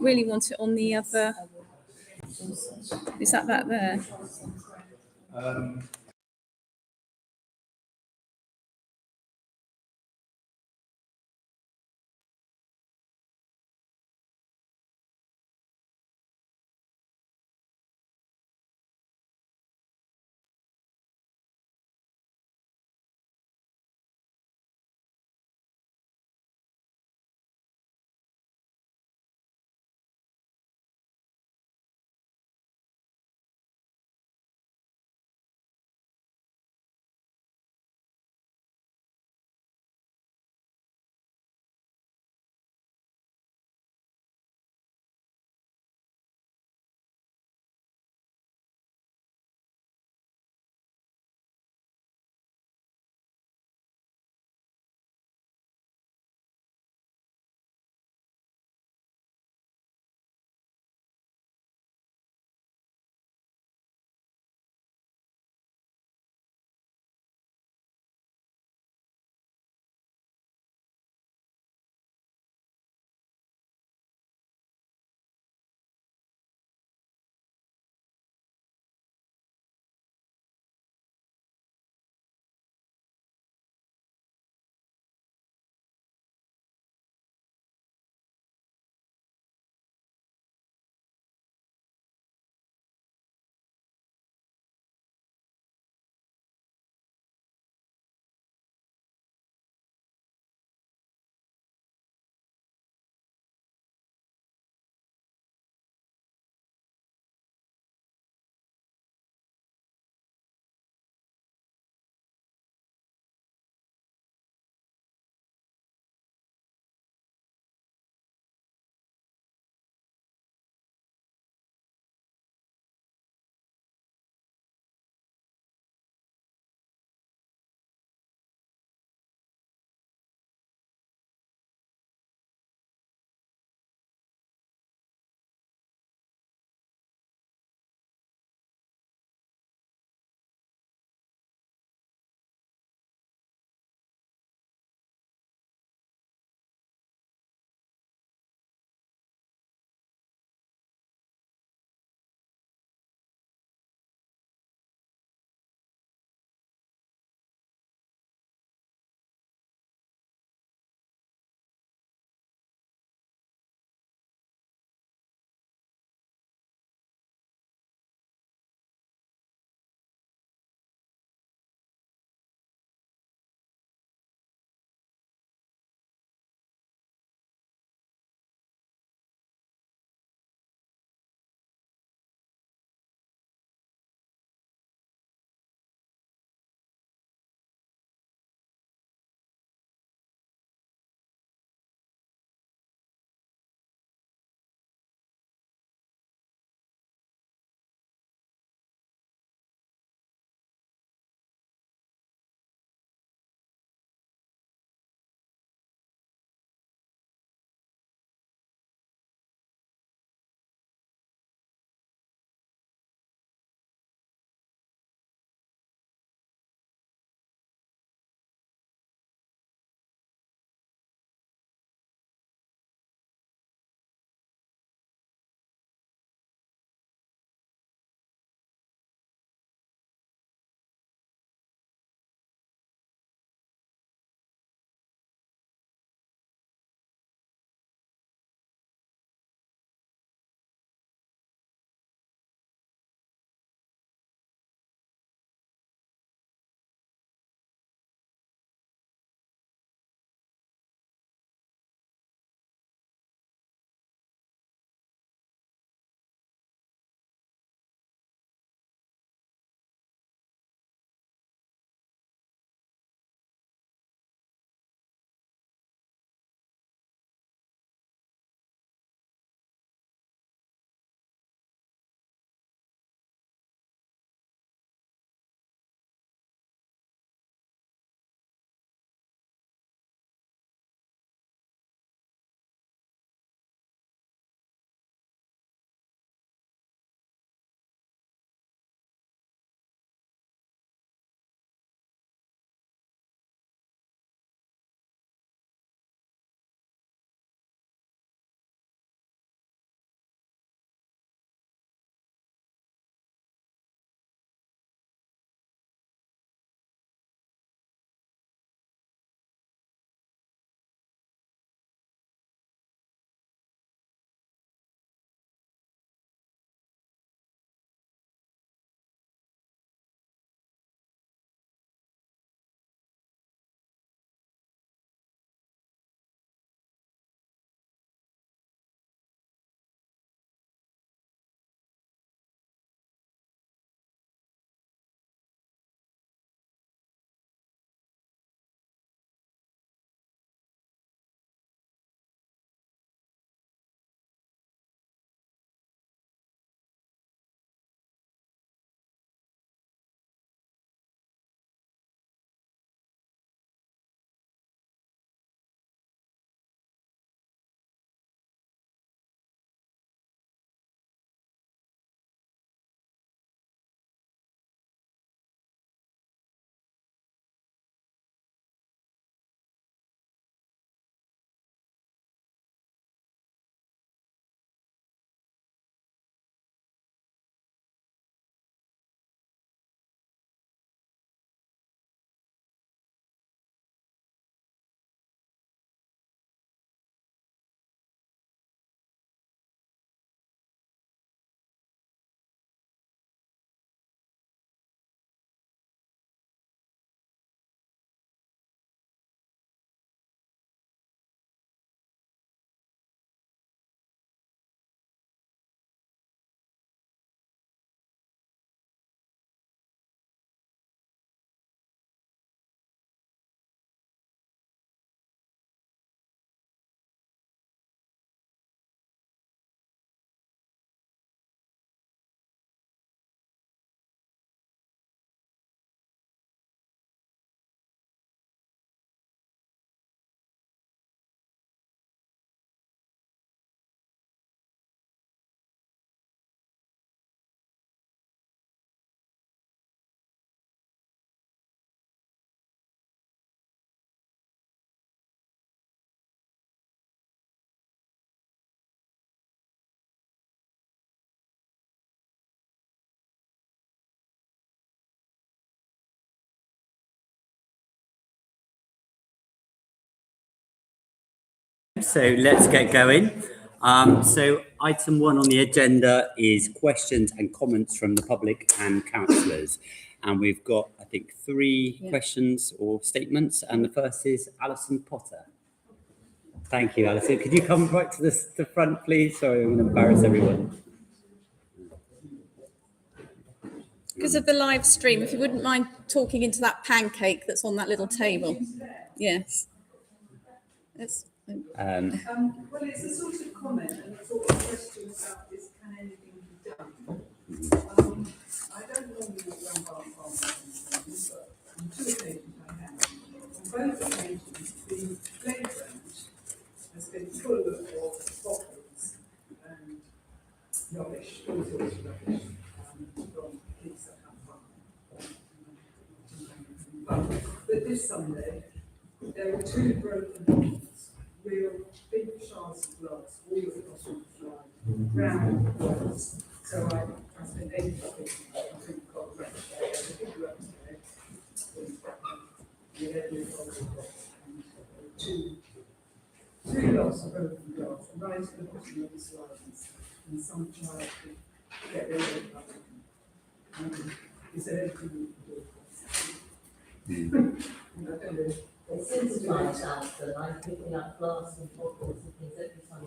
really want it on the other. Is that there? So let's get going. So item 1 on the agenda is questions and comments from the public and councillors. And we've got, I think, 3 questions or statements. And the first is Alison Potter. Thank you, Alison. Could you come right to the front, please? Sorry, I'm going to embarrass everyone. Because of the live stream, if you wouldn't mind talking into that pancake that's on that little table. Yes. Well, it's a sort of comment and a sort of question about this: can anything be done? I don't normally walk around farms, but on 2 occasions I have. On both occasions, the playground has been full of bottles and rubbish, all sorts of rubbish, from kids that have fun. But this Sunday, there were 2 broken bottles, real big shards of glass, all across the slide, round glass. So I spent 8 minutes, I think, got the rest there, a big rest there, and 2 lots of broken glass, and right at the bottom of the slides, and some child could get rid of it. Is there anything you can do? I don't know. It seems like that, that I'm picking up glass and bottles and things every time.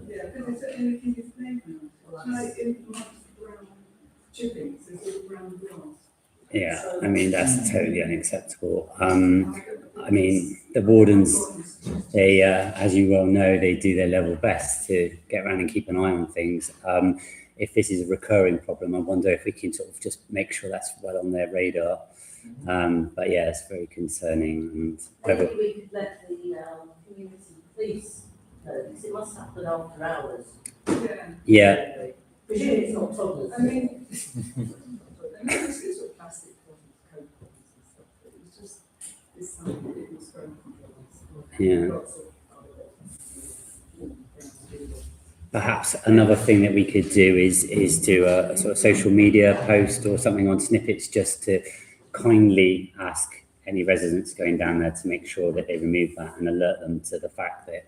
Yeah, because it's anything is made now. Like in amongst brown chippings, there's all brown glass. Yeah, I mean, that's totally unacceptable. I mean, the wardens, they, as you well know, they do their level best to get around and keep an eye on things. If this is a recurring problem, I wonder if we can sort of just make sure that's well on their radar. But yeah, it's very concerning. And maybe we could let the community police know, because it must happen after hours. Yeah. Presumably it's not toddlers. I mean, mostly it's sort of plastic bottles, Coke bottles and stuff, but it was just this something that was very complex. Yeah. Lots of Perhaps another thing that we could do is do a sort of social media post or something on Snippets, just to kindly ask any residents going down there to make sure that they remove that and alert them to the fact that,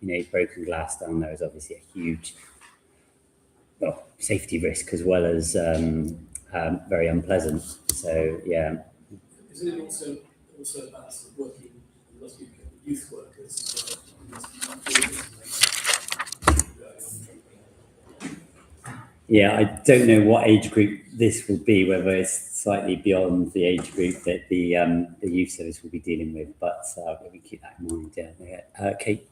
you know, broken glass down there is obviously a huge, well, safety risk as well as very unpleasant. So yeah. Isn't it also about sort of working with youth workers? Yeah, I don't know what age group this will be, whether it's slightly beyond the age group that the youth service will be dealing with, but we keep that in mind. Yeah. Kate?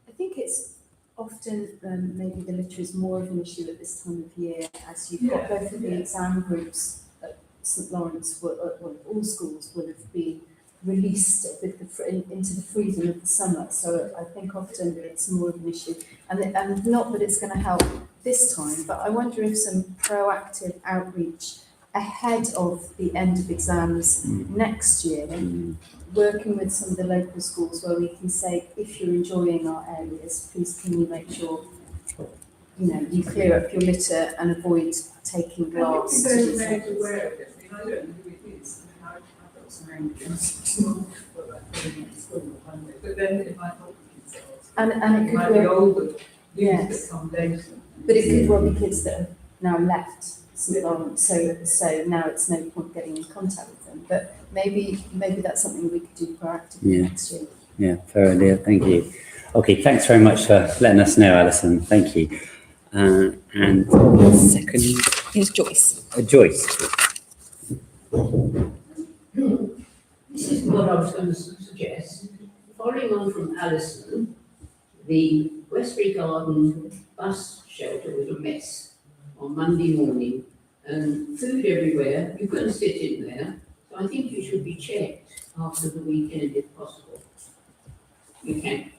I think it's often maybe the litter is more of an issue at this time of year, as you've got both of the exam groups at St Lawrence, all schools will have been released with into the freedom of the summer. So I think often it's more of an issue, and not that it's going to help this time, but I wonder if some proactive outreach ahead of the end of exams next year, working with some of the local schools where we can say, if you're enjoying our areas, please can you make sure, you know, you clear up your litter and avoid taking glass. They're made aware of it. I mean, I don't know who it is. I've got some angels, but then it might not be kids. And it might could be be older yes, that come later. but it could well be kids that have now left St Lawrence, so now it's no point getting in contact with them. But maybe that's something we could do proactively next year. Yeah, fair idea. Thank you. Okay, thanks very much for letting us know, Alison. Thank you. And second Here's Joyce. Joyce. This is what I was going to suggest. Following on from Alison, the Westbury Garden bus shelter was a mess on Monday morning, and food everywhere. You couldn't sit in there, so I think you should be checked after the weekend if possible. You can.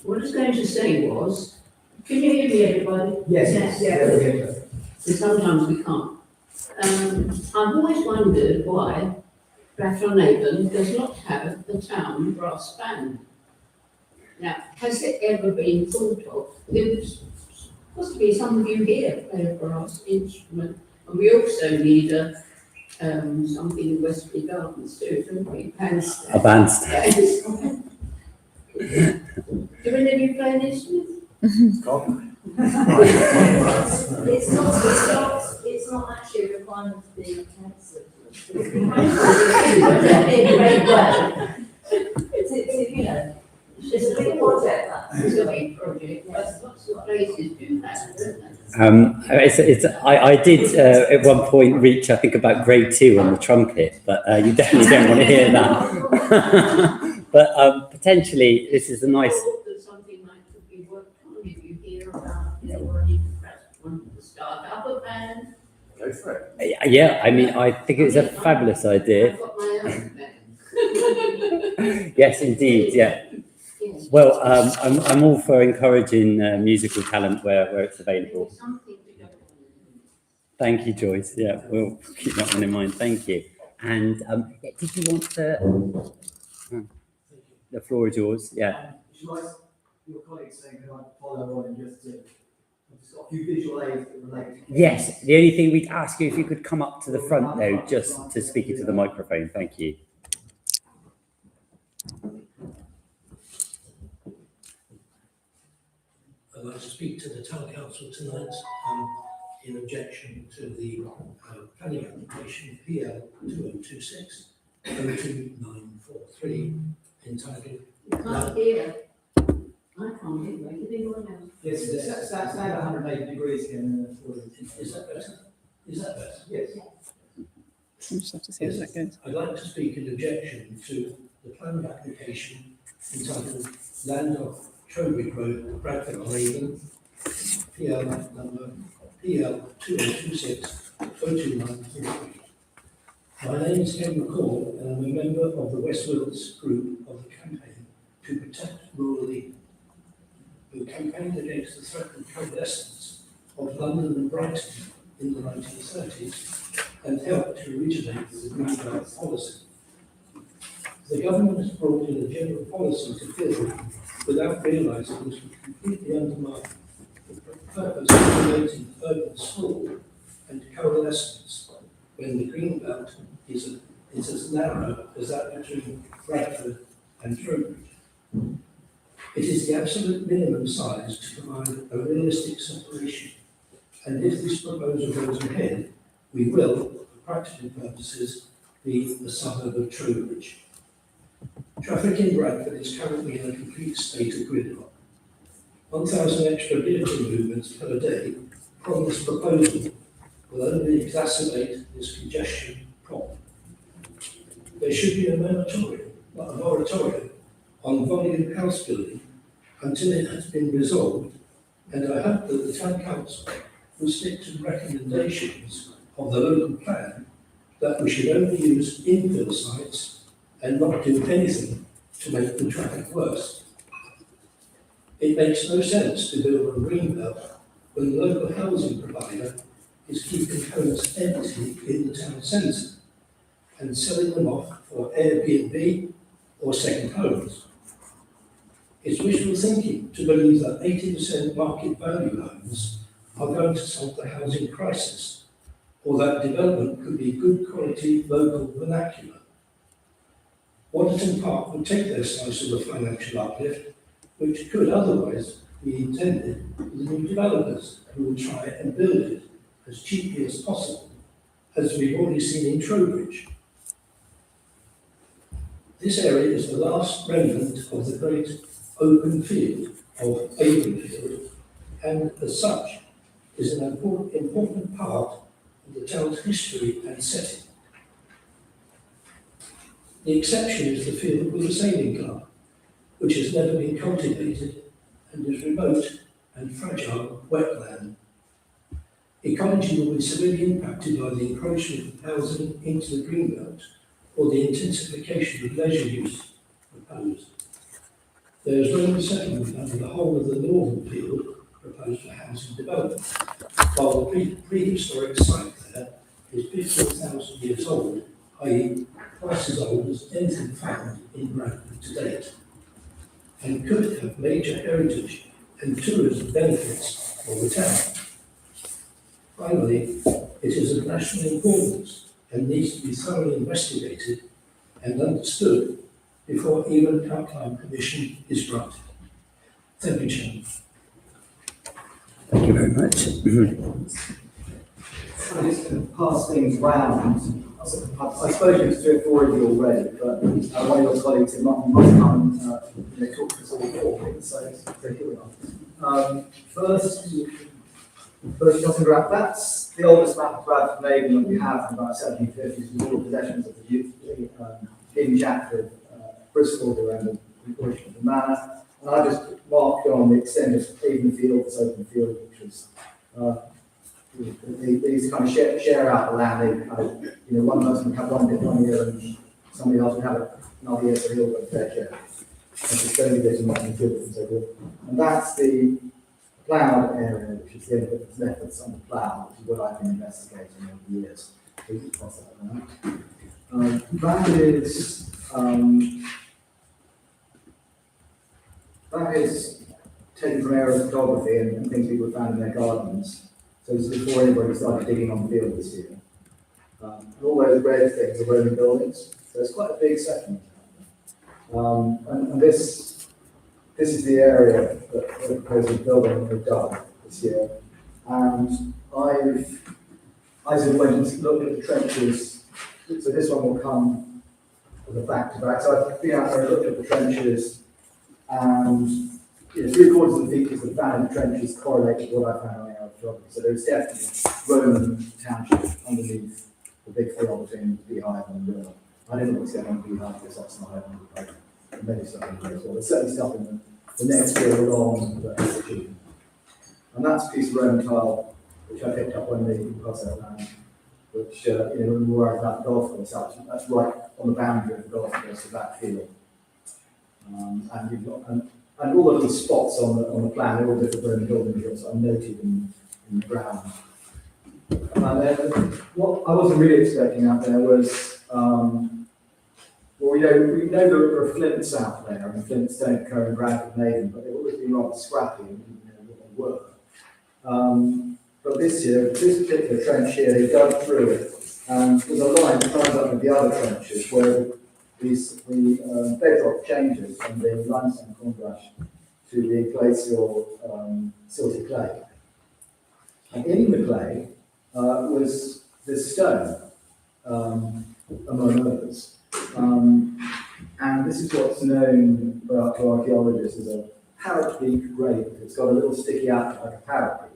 What I was going to say was, can you hear me, everybody? Yes. Because sometimes we can't. I've always wondered why Rathron-Avon does not have a town brass band. Now, has it ever been thought of? There was supposed to be some of you here play a brass instrument, and we also need something in Westbury Gardens too, don't we? A bandstand. Do any of you play an instrument? It's not actually a requirement to be a councillor. It's a big project that. It's a big project, but lots of places do that, don't they? I did at one point reach, I think, about grade 2 on the trumpet, but you definitely don't want to hear that. But potentially, this is a nice. I thought that something might could be worked on if you hear about, wanting to perhaps want to start up a band. Go for it. Yeah, I mean, I think it was a fabulous idea. I've got my own band. Yes, indeed, yeah. Yes. Well, I'm all for encouraging musical talent where it's available. There's something to go on. Thank you, Joyce. Yeah, we'll keep that one in mind. Thank you. And yeah, did you want to? The floor is yours. Yeah. Should I, your colleagues saying, can I follow on and just, I've just got a few visual aids that relate to. Yes. The only thing we'd ask you if you could come up to the front though, just to speak into the microphone. Thank you. I'd like to speak to the town council tonight in objection to the planning application PL 2026-02943 entitled. You can't hear. I can't hear, like, if anyone else. Yes, stand 180 degrees here and then forward. Is that better? Is that better? Yes. We'll just have to see how that goes. I'd like to speak in objection to the planning application entitled Land of Trowbridge Road, Bradford on Avon, PL number PL 2026-02943. My name is Ken McCall and I'm a member of the West Wilts group of the campaign to protect rural Eden, who campaigned against the threatened coalescence of London and Brighton in the 1930s and helped to originate the Green Belt policy. The government has brought in a general policy to fill without realising this would completely undermine the purpose of creating urban sprawl and coalescence when the Green Belt is as narrow as that between Bradford and Trowbridge. It is the absolute minimum size to provide a realistic separation, and if this proposal goes ahead, we will, for practical purposes, be the suburb of Trowbridge. Traffic in Bradford is currently in a complete state of gridlock. 1,000 extra vehicle movements per day from this proposal will only exacerbate this congestion problem. There should be a moratorium on volume house building until it has been resolved, and I hope that the town council will stick to the recommendations of the local plan that we should only use infill sites and not do anything to make the traffic worse. It makes no sense to build a green belt when the local housing provider is keeping homes empty in the town centre and selling them off for Airbnb or second homes. It's wishful thinking to believe that 80% market value homes are going to solve the housing crisis, or that development could be good quality local vernacular. Waterton Park will take their slice of the financial uplift, which could otherwise be intended for the new developers who will try and build it as cheaply as possible, as we've already seen in Trowbridge. This area is the last remnant of the great open field of Avonfield, and as such is an important part of the town's history and setting. The exception is the field with a sailing club, which has never been cultivated and is remote and fragile wetland. Ecology will be severely impacted by the encroachment of housing into the greenbelt or the intensification of leisure use proposed. There is no settlement under the whole of the northern field proposed for housing development, while the prehistoric site there is 15,000 years old, i.e. twice as old as anything found in Bradford to date, and could have major heritage and tourism benefits for the town. Finally, it is of national importance and needs to be thoroughly investigated and understood before even outline permission is granted. Thank you, Chairman. Thank you very much. I'm just going to pass things round. I've spoken to 3 or 4 of you already, but one of your colleagues must come talk to us all 4 things, so here we are. First, Johnson Grant, that's the oldest map of Bradford Maiden that we have from about 1750s, with all the possessions of the youth, King Jack of Bristol around the origin of the manor. And I just marked on the extent of even field, this open field, which was these kind of share out the land. They kind of, one person would have one bit 1 year and somebody else would have it another year, so they all got a fair share. And just showing you this in open field and so forth. And that's the ploughed area, which is the end that's left that's on the plough, which is what I've been investigating over the years. So you can pass that around. That is taken from aerial photography and things people found in their gardens. So this is before anybody started digging on the field this year. And all those red things are Roman buildings. So it's quite a big settlement. And this is the area that we're proposing building we've done this year. And I sort of went and looked at the trenches. So this one will come with a back to back. So I've been out there and looked at the trenches, and 3/4 of the features that found in the trenches correlate with what I found on the geography. So there's definitely Roman township underneath the big field between Beehive and the river. I didn't know what's going on in Beehive because that's not how maybe stuff in there as well. There's certainly stuff in the next field along the achieved. And that's a piece of Roman tile which I picked up when we passed out land, which when we were about the golf course, that's right on the boundary of the golf course of that field. And you've got and all of these spots on the plan, they're all different Roman building materials are noted in the ground. And then what I wasn't really expecting out there was, we know there are flints out there, and flints don't occur in Bradford Maiden, but they've always been rather scrappy and didn't know what they were. But this year, this particular trench here, they dug through it, and there's a line that comes up with the other trenches where the bedrock changes from the limestone cornbrash to the glacial silty clay. And in the clay was this stone, among others. And this is what's known to archaeologists as a parrot beak grave. It's got a little sticky out like a parrot beak.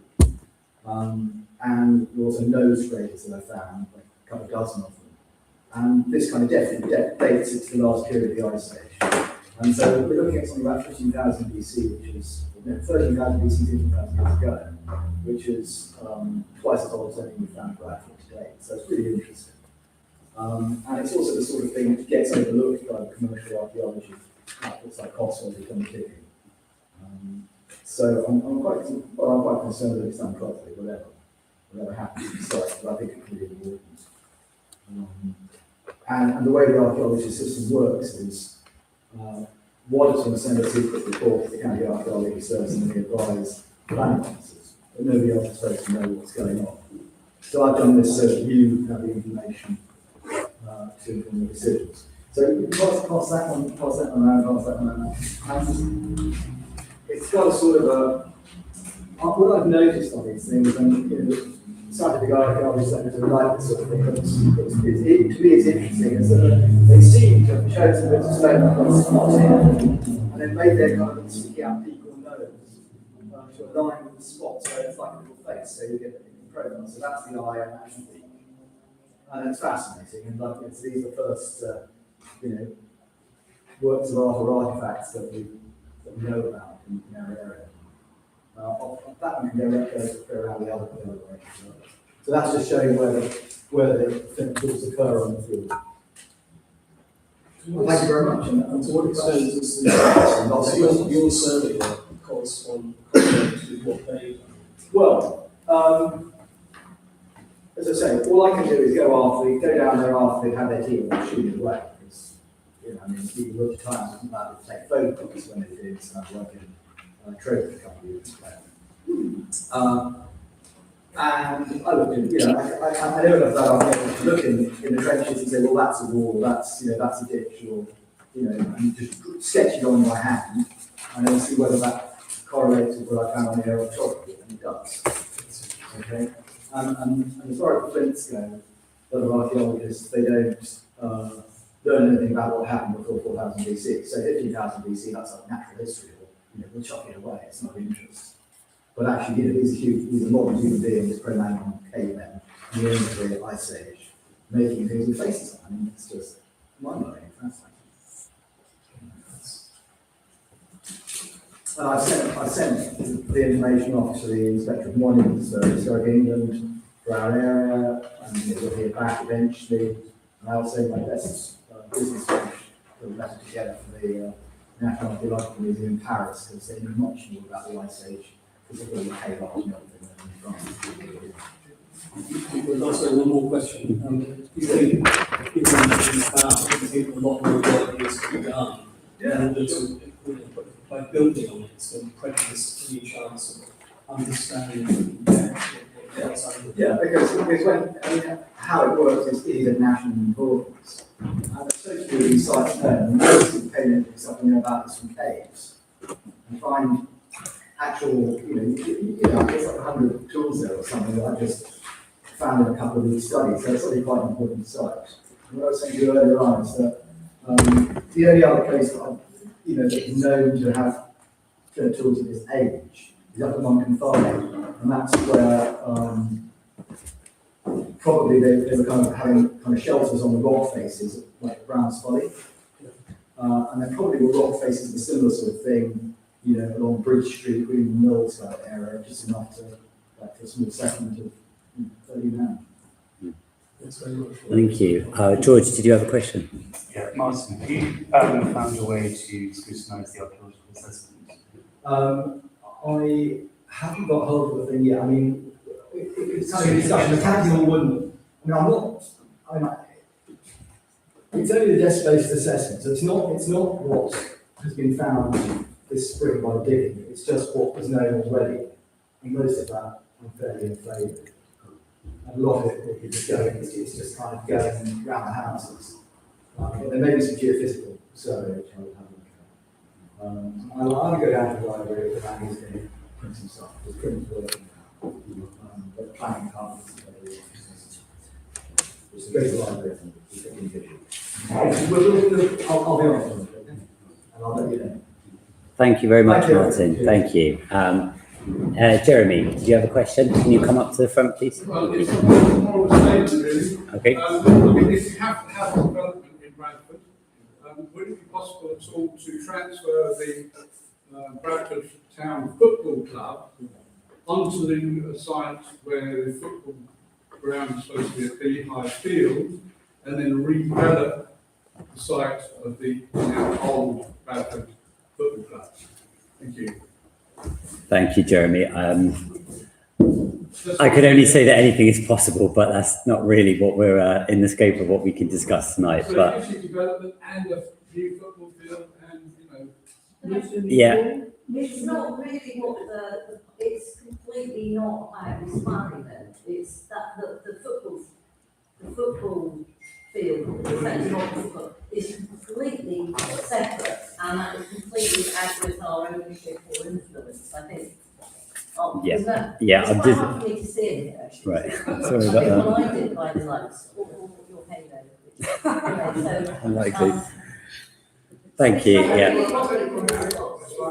And also nose graves that I found, like a couple of dozen of them. And this kind of definitely dates it to the last period of the Ice Age. And so we're looking at something about 15,000 BC, which is 13,000 BC, 15,000 years ago, which is twice as old as anything we found Bradford today. So it's really interesting. And it's also the sort of thing that gets overlooked by the commercial archaeology outputs like Cotswold and digging. So I'm quite concerned that it's done properly, whatever happens in the site, but I think it's really important. And the way the archaeology system works is Wadders going to send a secret report to the County Archaeology Service and they advise planning officers, but nobody else is supposed to know what's going on. So I've done this so that you have the information to inform your decisions. So pass that one around. And it's got a sort of what I've noticed on these things, and scientific archaeology centers are like this sort of thing, but to me it's interesting, is that they seem to have chosen bits of stone that's not in, and then made their kind of sticky out peak or nose to align with the spot, so it's like a little face, so you get it in profile. So that's the eye and that's the peak. And it's fascinating, and like these are the first, works of art or artifacts that we know about in our area. That one can go around the other way. So that's just showing where the tools occur on the field. Well, thank you very much. And to what extent does your survey correspond to what they? Well, as I say, all I can do is go down there after they've had their tea and shoot it away. Because, people look at times it's about to take photographs when they do stuff like trade a couple of years back. And I looked in, I know enough about archaeology to look in the trenches and say, well, that's a wall, that's a ditch, or, and just sketch it on by hand, and then see whether that correlates with what I found on the aerial photography, and it does. Okay, and as far as the flints go, other archaeologists, they don't learn anything about what happened before 4000 BC. So 15,000 BC, that's like natural history, or we'll chuck it away, it's not of interest. But actually, these are modern human beings preying on cavemen in the end of the Ice Age, making things with faces on. I mean, it's just mind-blowing, fascinating. And I sent the information off to the Inspector of Monuments Service of England for our area, and we'll hear back eventually. And I'll say my best business put a letter together for the National Archaeological Museum in Paris, because they know much more about the Ice Age, because of all the cave art and everything in France. There's also one more question. Do you think, a lot more work needs to be done in order to, by building on it, to prejudice any chance of understanding Yeah, because when, how it works is it is of national importance. And so to do these sites known, most of the payment is something about this from caves. And find actual, it's like 100 tools there or something that I just found in a couple of these studies. So it's really quite an important site. And what I was saying to you earlier on is that the only other place that that is known to have tools of this age is up at Montconfine, and that's where probably they were kind of having kind of shelters on the rock faces, like Brown's Folly, and there probably were rock faces of a similar sort of thing, along Bridge Street, Green Mills, that area, just enough to, like, for a small settlement of 30 men. Thanks very much. Thank you. George, did you have a question? Yeah, Martin, have you found your way to scrutinise the archaeological assessment? I haven't got hold of the thing yet. I mean, it's kind of a discussion. The county wouldn't. It's only the desk-based assessment, so it's not what has been found this spring by digging. It's just what was known already, and most of that I'm fairly in favour. A lot of it will be just going. It's just kind of going around the houses. But there may be some geophysical survey which I would have a look at. I'll go down to the library if the man is going to print some stuff. The print's working now. But planning can't. It's a great library. I'll be honest with you, and I'll let you know. Thank you very much, Thank you. Martin. Thank you. Jeremy, do you have a question? Can you come up to the front, please? Well, it's more of a statement, really. Okay. If you have development in Bradford, would it be possible at all to transfer the Bradford Town Football Club onto the site where the football ground is supposed to be a beehive field, and then redevelop the site of the now old Bradford Football Club? Thank you. Thank you, Jeremy. I could only say that anything is possible, but that's not really what we're in the scope of what we can discuss tonight. So But it gives you development and a new football field and, yeah, It's not really what it's completely not about this money then. It's that the football field, the centre of football, is completely separate, and that is completely out with our ownership or influence, I think. Oh, Yeah. isn't that- Yeah, It's I'm quite just- hard for me to see it, actually. Right. I Sorry think about that. what I did by the lights, or your halo. Unlikely. Thank you. Yeah. It's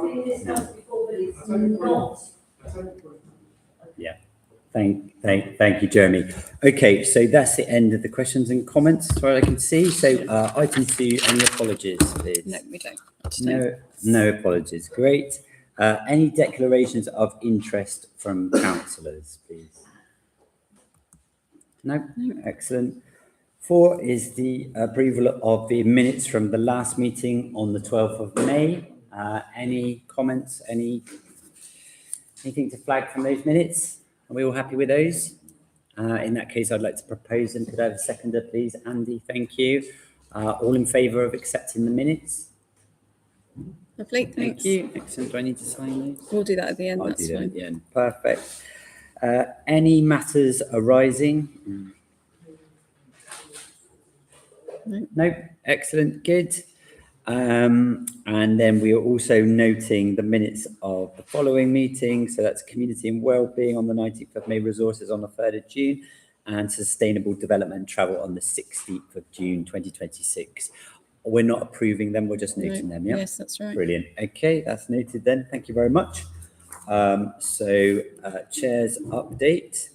been discussed before, but it's not. Thank you, Jeremy. Okay, so that's the end of the questions and comments, as far as I can see. So, item 2, any apologies, please? No, we don't. No apologies. Great. Any declarations of interest from councillors, please? No? Excellent. 4 is the approval of the minutes from the last meeting on the 12th of May. Any comments, anything to flag from those minutes? Are we all happy with those? In that case, I'd like to propose them. Could I have a seconder, please? Andy, thank you. All in favour of accepting the minutes? Lovely, Thank thanks. you. Excellent. Do I need to sign those? We'll do that at the end, I'll that's do that at fine. the end. Perfect. Any matters arising? No. Excellent. Good. And then we are also noting the minutes of the following meeting. So that's community and wellbeing on the 19th of May, resources on the 3rd of June, and sustainable development and travel on the 16th of June, 2026. We're not approving them, we're just noting them, yeah? Yes, that's right. Brilliant. Okay, that's noted then. Thank you very much. Chair's update.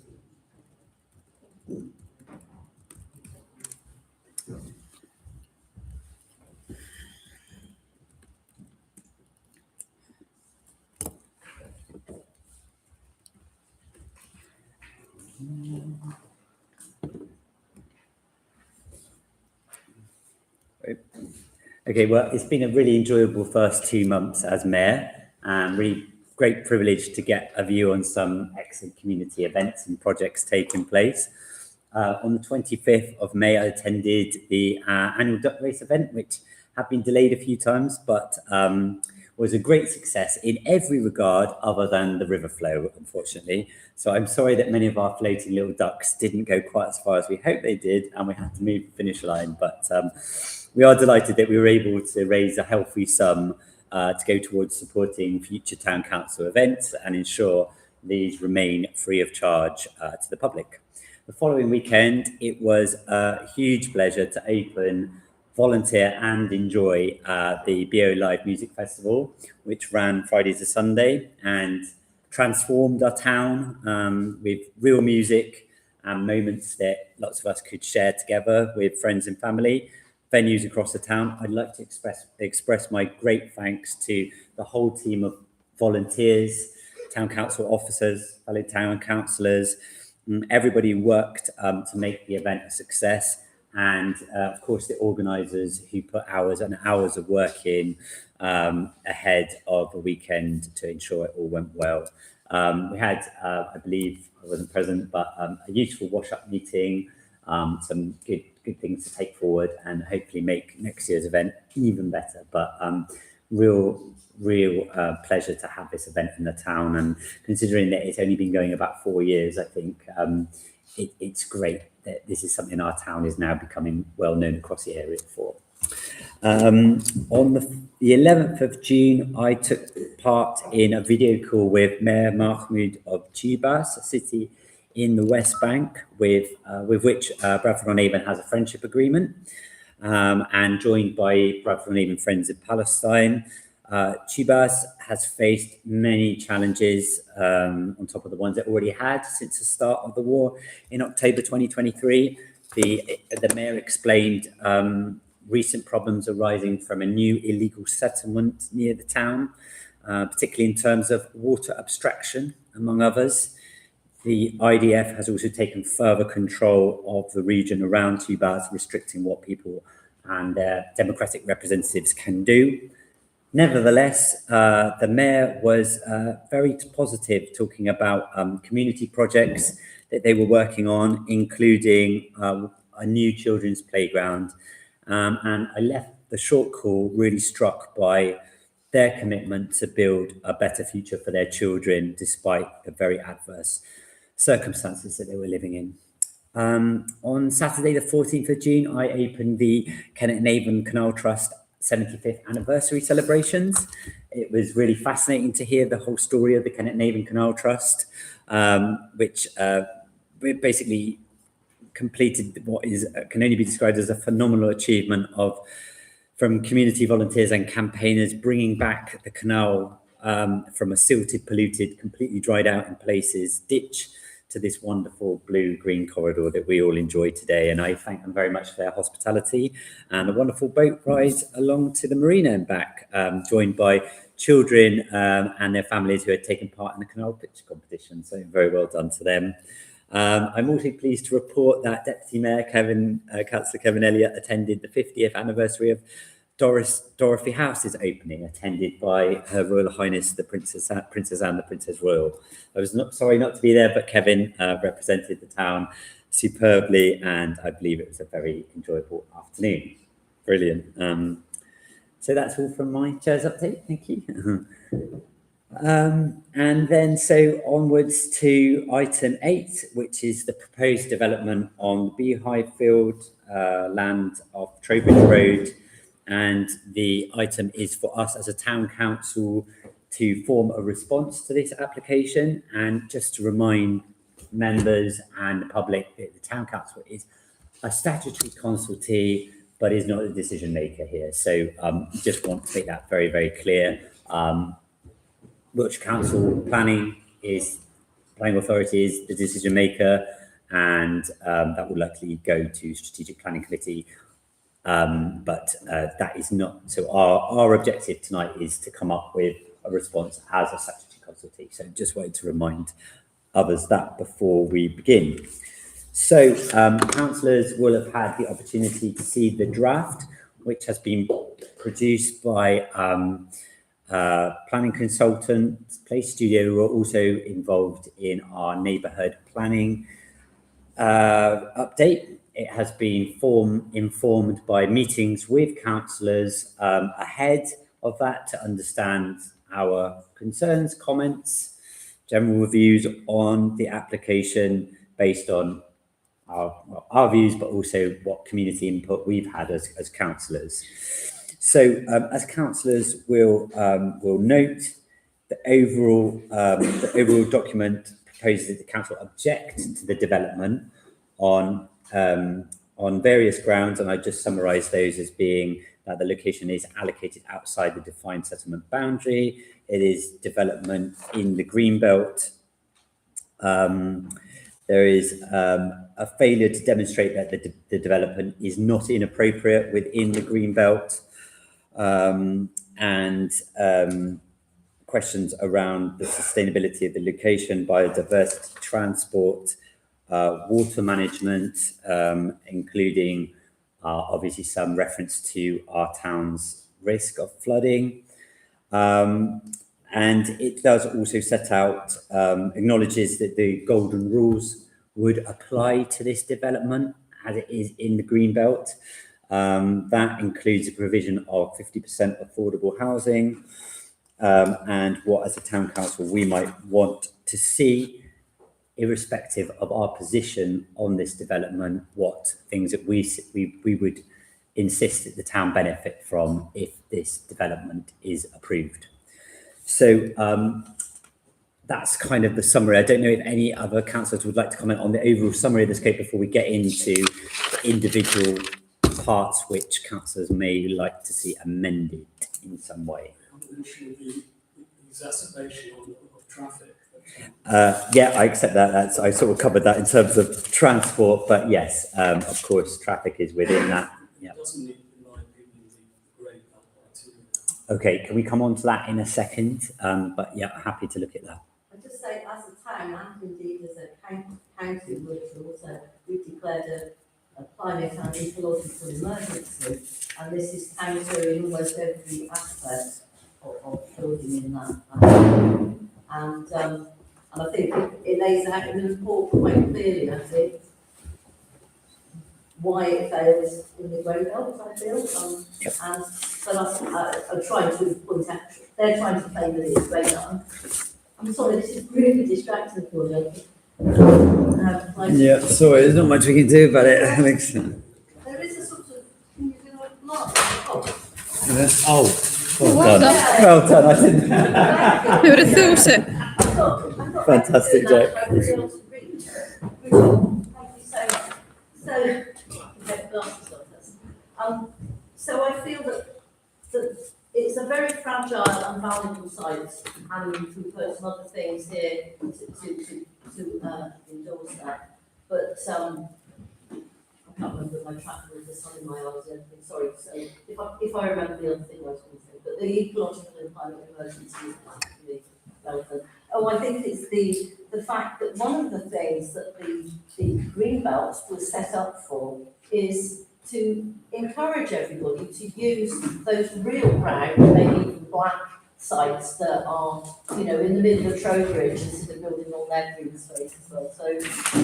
Okay, well, it's been a really enjoyable first 2 months as mayor, and really great privilege to get a view on some excellent community events and projects taking place. On the 25th of May, I attended the annual duck race event, which had been delayed a few times, but was a great success in every regard other than the river flow, unfortunately. So I'm sorry that many of our floating little ducks didn't go quite as far as we hoped they did, and we had to move the finish line. But we are delighted that we were able to raise a healthy sum to go towards supporting future town council events and ensure these remain free of charge to the public. The following weekend, it was a huge pleasure to open, volunteer and enjoy the BO Live Music Festival, which ran Friday to Sunday and transformed our town with real music and moments that lots of us could share together with friends and family. Venues across the town. I'd like to express my great thanks to the whole team of volunteers, town council officers, fellow town councillors, everybody who worked to make the event a success, and of course the organisers who put hours and hours of work in ahead of the weekend to ensure it all went well. We had, I believe, I wasn't present, but a useful wash-up meeting, some good things to take forward and hopefully make next year's event even better. But real pleasure to have this event in the town, and considering that it's only been going about 4 years, I think it's great that this is something our town is now becoming well known across the area for. On the 11th of June, I took part in a video call with Mayor Mahmoud of Chibas, a city in the West Bank, with which Bradford-on-Avon has a friendship agreement, and joined by Bradford-on-Avon Friends of Palestine. Chibas has faced many challenges on top of the ones it already had since the start of the war in October 2023. The mayor explained recent problems arising from a new illegal settlement near the town, particularly in terms of water abstraction, among others. The IDF has also taken further control of the region around Chibas, restricting what people and their democratic representatives can do. Nevertheless, the mayor was very positive, talking about community projects that they were working on, including a new children's playground. And I left the short call really struck by their commitment to build a better future for their children, despite the very adverse circumstances that they were living in. On Saturday, the 14th of June, I opened the Kennet and Avon Canal Trust 75th anniversary celebrations. It was really fascinating to hear the whole story of the Kennet and Avon Canal Trust, which basically completed what can only be described as a phenomenal achievement from community volunteers and campaigners, bringing back the canal from a silted, polluted, completely dried out in places ditch to this wonderful blue-green corridor that we all enjoy today. And I thank them very much for their hospitality and a wonderful boat ride along to the marina and back, joined by children and their families who had taken part in the canal picture competition. So very well done to them. I'm also pleased to report that Deputy Mayor Councillor Kevin Elliott attended the 50th anniversary of Dorothy House's opening, attended by Her Royal Highness the Princess Anne, the Princess Royal. I was sorry not to be there, but Kevin represented the town superbly, and I believe it was a very enjoyable afternoon. Brilliant. So that's all from my chair's update. Thank you. And then so onwards to item 8, which is the proposed development on the Beehive Field land of Trowbridge Road and the item is for us as a town council to form a response to this application. And just to remind members and the public that the town council is a statutory consultee, but is not a decision maker here. So just want to make that very, very clear. Wiltshire Council Planning Authority is the decision maker, and that will likely go to Strategic Planning Committee. But that is not, so our objective tonight is to come up with a response as a statutory consultee. So just wanted to remind others that before we begin. So councillors will have had the opportunity to see the draft, which has been produced by planning consultants, Place Studio, who are also involved in our neighbourhood planning update. It has been informed by meetings with councillors ahead of that to understand our concerns, comments, general reviews on the application based on our views, but also what community input we've had as councillors. So as councillors, we'll note the overall document proposes that the council object to the development on various grounds, and I just summarise those as being that the location is allocated outside the defined settlement boundary. It is development in the greenbelt. There is a failure to demonstrate that the development is not inappropriate within the greenbelt, and questions around the sustainability of the location, biodiversity, transport, water management, including obviously some reference to our town's risk of flooding. And it does also set out, acknowledges that the golden rules would apply to this development as it is in the Greenbelt. That includes a provision of 50% affordable housing, and what as a town council we might want to see, irrespective of our position on this development, what things that we would insist that the town benefit from if this development is approved. So that's kind of the summary. I don't know if any other councillors would like to comment on the overall summary of the scope before we get into the individual parts which councillors may like to see amended in some way. The exacerbation of traffic. Yeah, I accept that. I sort of covered that in terms of transport, but yes, of course, traffic is within that. Yeah. It doesn't need, in my opinion, the grade criteria. Okay, can we come on to that in a second? But yeah, happy to look at that. I just say, as a town, and indeed as a county, we've declared a climate and ecological emergency, and this is countering almost every aspect of building in that. And I think it lays out in the report quite clearly, I think, why it fails in the grey belt, I feel. And so I'm trying to point out, they're trying to claim that it's grey belt. I'm sorry, this is really distracting for me. Yeah, sorry, there's not much we can do about it, Alex. There is a sort of, you know, mark. Oh, well done. Well done, I didn't. Who would have thought it? Fantastic joke. Thank you so so I feel that it's a very fragile and valuable site, and we've put some other things here to endorse that. But I can't remember my track with the sun in my eyes. Sorry. So if I remember the other thing I was going to say, but the ecological and climate emergency is particularly relevant. Oh, I think it's the fact that one of the things that the Greenbelt was set up for is to encourage everybody to use those real brown, maybe even black sites that are, you know, in the middle of Trowbridge instead of building on their green space as well. So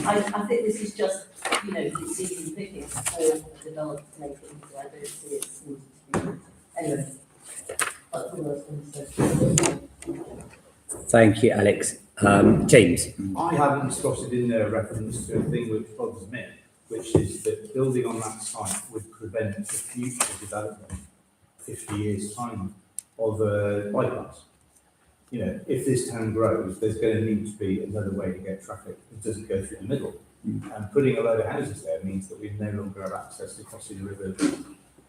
I think this is just, you know, it's easy picking for developers making, so I don't see it needed to be. Anyway, that's all I was going to say. Thank you, Alex. James. I haven't spotted in there a reference to a thing which bothers me, which is that building on that site would prevent the future development 50 years' time of a bypass. You know, if this town grows, there's going to need to be another way to get traffic that doesn't go through the middle. And putting a load of houses there means that we no longer have access to crossing the river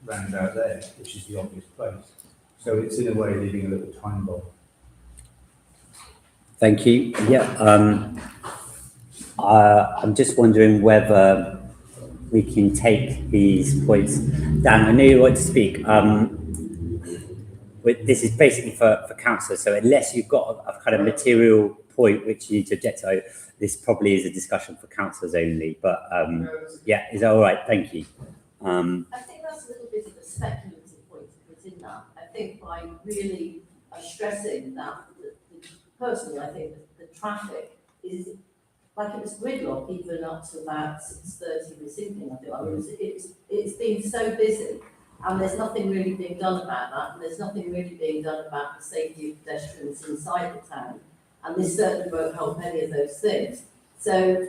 round out there, which is the obvious place. So it's in a way leaving a little time bomb. Thank you. Yeah. I'm just wondering whether we can take these points down. I know you want to speak. This is basically for councillors, so unless you've got a kind of material point which you need to object to, this probably is a discussion for councillors only, but yeah, is that all right? Thank you. I think that's a little bit of a speculative point to put in that. I think by really stressing that, personally, I think the traffic is, like it was gridlock even up to about 6:30 this evening, I think. I mean, it's been so busy. And there's nothing really being done about that, and there's nothing really being done about the safety of pedestrians inside the town, and this certainly won't help any of those things. So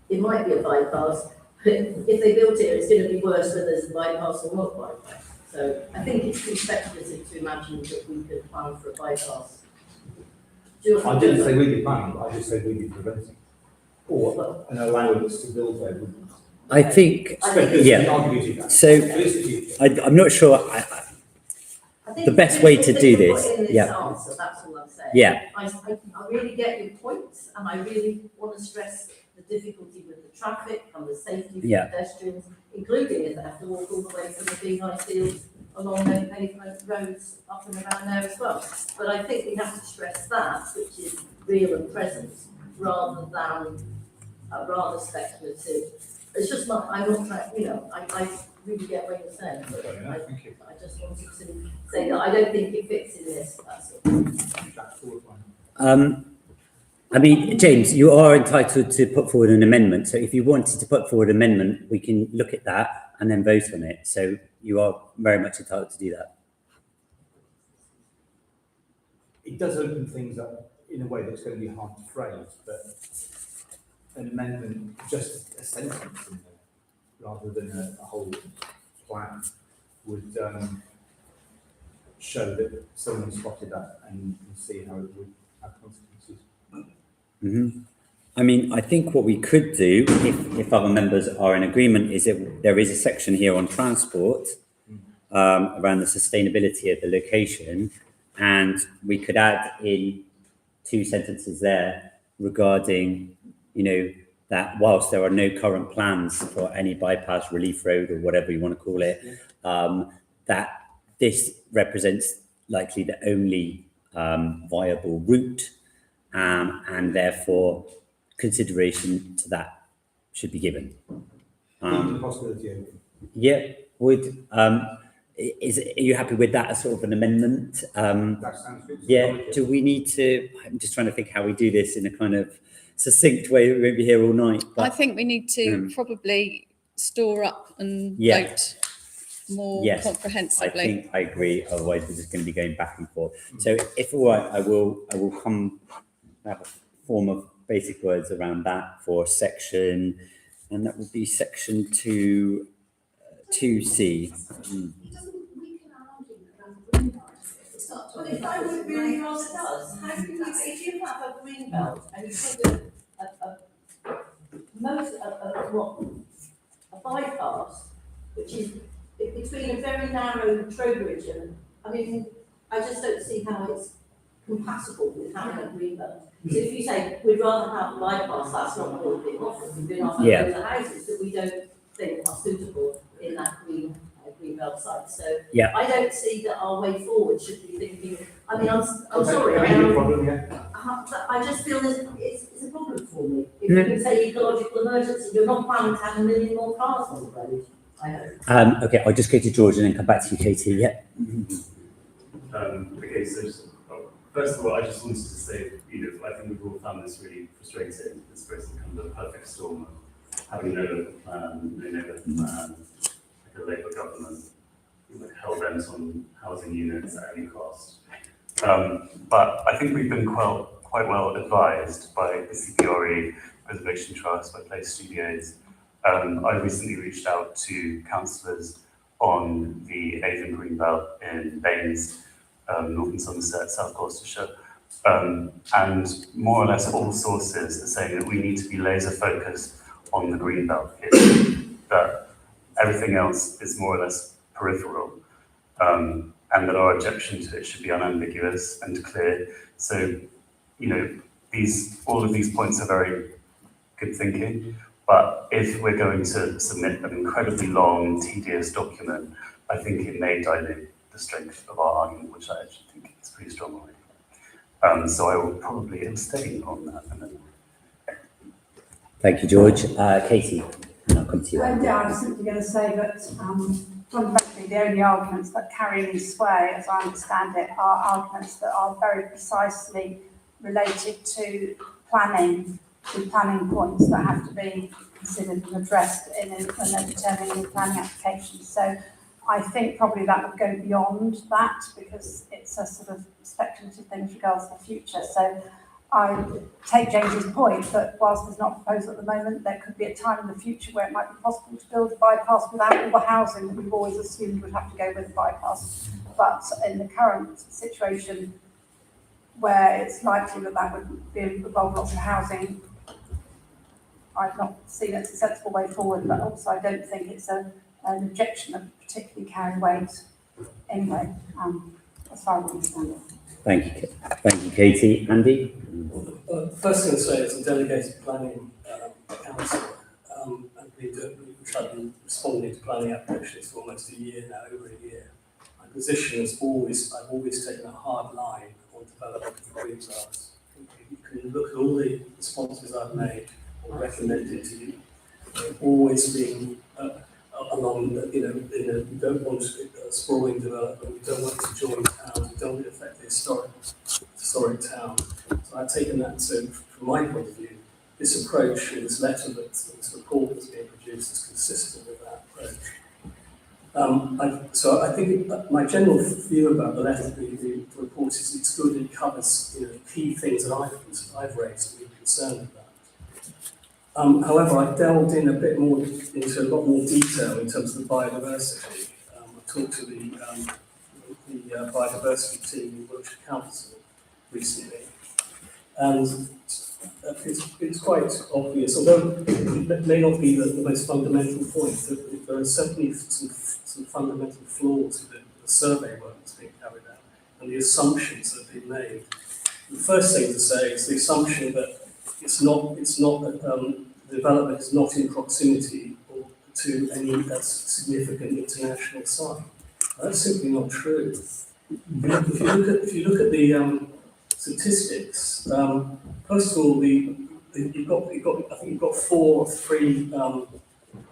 it might be a bypass, but if they built it, it's going to be worse whether there's a bypass or not bypass. So I think it's too speculative to imagine that we could plan for a bypass. I didn't say we'd be planning, I just said we'd be preventing. Or an allowance to build there wouldn't. I think, yeah. So I'm not sure. I think the best way to do this, yeah. Answer, that's all I'm saying. Yeah. I really get your points, and I really want to stress the difficulty with the traffic and the safety for pedestrians, including if they have to walk all the way from the beehive fields along those pavement roads up and around there as well. But I think we have to stress that, which is real and present, rather than rather speculative. It's just not, I'm not trying, you know, I really get what you're saying, but I just wanted to say that I don't think it fits in this, that's all. I mean, James, you are entitled to put forward an amendment. So if you wanted to put forward an amendment, we can look at that and then vote on it. So you are very much entitled to do that. It does open things up in a way that's going to be hard to phrase, but an amendment, just a sentence in there, rather than a whole plan, would show that someone spotted that and you can see how it would have consequences. Mm-hmm. I mean, I think what we could do, if other members are in agreement, is that there is a section here on transport around the sustainability of the location, and we could add in 2 sentences there regarding, you know, that whilst there are no current plans for any bypass, relief road, or whatever you want to call it, that this represents likely the only viable route, and therefore consideration to that should be given. The possibility open. Yeah, would are you happy with that as sort of an amendment? That sounds good. Yeah. Do we need to? I'm just trying to think how we do this in a kind of succinct way. We won't be here all night. But, I think we need to probably store up and vote more comprehensively. I think I agree. Otherwise, we're just going to be going back and forth. So, if all right, I will come have a form of basic words around that for section, and that would be section 2C. But if I would really rather does, how can you, if you have a green belt and you put a bypass, which is between a very narrow Trowbridge and, I mean, I just don't see how it's compatible with having a green belt. So if you say, we'd rather have a bypass, that's not what we're being offered. We've been offered those houses that we don't think are suitable in that green belt site. So I don't see that our way forward should be thinking, I mean, I'm sorry, I just feel it's a problem for me. If you can say ecological emergency, you're not planning to have 1 million more cars on the road, I hope. Okay, I'll just go to George and then come back to you, Katie. Yeah. Okay, so first of all, I just wanted to say, you know, I think we've all found this really frustrating. It's basically kind of the perfect storm of having no plan, like a Labour government with hell-bent on housing units at any cost. But I think we've been quite well advised by the CPRE, Preservation Trust, by Place Studios. I recently reached out to councillors on the Avon Greenbelt in Baines, Northern Somerset, South Gloucestershire. And more or less all sources are saying that we need to be laser focused on the Greenbelt here, that everything else is more or less peripheral, and that our objection to it should be unambiguous and clear. So, you know, all of these points are very good thinking, but if we're going to submit an incredibly long, tedious document, I think it may dilute the strength of our argument, which I actually think is pretty strong already. So I will probably abstain on that amendment. Thank you, George. Katie, and I'll come to you. Yeah, I was simply going to say that fundamentally the only arguments that carry any sway, as I understand it, are arguments that are very precisely related to planning, to planning points that have to be considered and addressed when they're determining the planning application. So I think probably that would go beyond that because it's a sort of speculative thing with regards to the future. So I take James's point that whilst there's not a proposal at the moment, there could be a time in the future where it might be possible to build a bypass without all the housing that we've always assumed would have to go with a bypass. But in the current situation, where it's likely that that would involve lots of housing, I've not seen it as a sensible way forward, but also I don't think it's an objection that particularly carry weight anyway, as far as I understand it. Thank you, Katie. Andy? First thing to say is a delegated planning council, and we've been responding to planning applications for almost a year now, over a year. My position is I've always taken a hard line on development of green zones. You can look at all the responses I've made or recommended to you. They've always been along, we don't want a sprawling development, we don't want to join towns, we don't want to affect the historic town. So I've taken that to, from my point of view, this approach, this letter, this report that's being produced is consistent with that approach. So I think my general view about the letter, the report is it's good, it covers key things that I've raised and been concerned about. However, I've delved in a bit more into a lot more detail in terms of the biodiversity. I talked to the biodiversity team in Wiltshire Council recently, and it's quite obvious, although it may not be the most fundamental point, that there are certainly some fundamental flaws with the survey work that's being carried out and the assumptions that have been made. The first thing to say is the assumption that it's not that the development is not in proximity to any significant international site. That's simply not true. If you look at the statistics, first of all, I think you've got three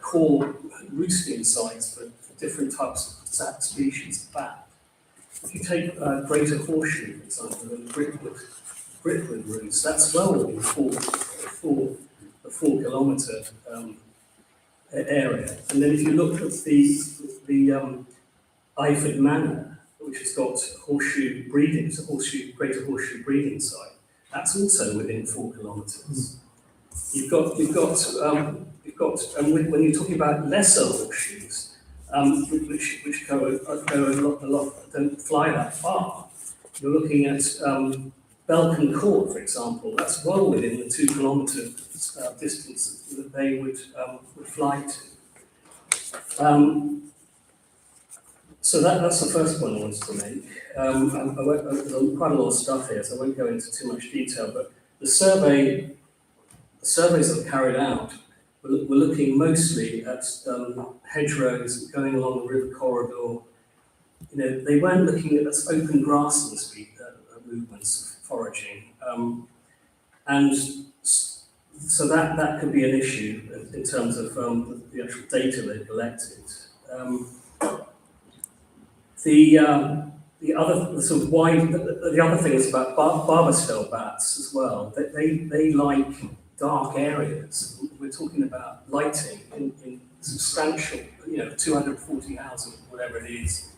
core roosting sites for different types of species of bat. If you take Greater Horseshoe, for example, and Britwood roost, that's well within the 4 kilometre area. And then if you look at the Iford Manor, which has got horseshoe breeding, it's a Greater Horseshoe breeding site, that's also within 4 kilometres. You've got, and when you're talking about lesser horseshoes, which go a lot, don't fly that far. You're looking at Belcombe Court, for example. That's well within the 2 kilometre distance that they would fly to. So that's the first point I wanted to make. There's quite a lot of stuff here, so I won't go into too much detail. But the surveys that were carried out were looking mostly at hedgerows going along the river corridor. They weren't looking at open grassland movements of foraging, and so that could be an issue in terms of the actual data they collected. The other thing is about Barbastell bats as well. They like dark areas. We're talking about lighting in substantial, 240 housing, whatever it is,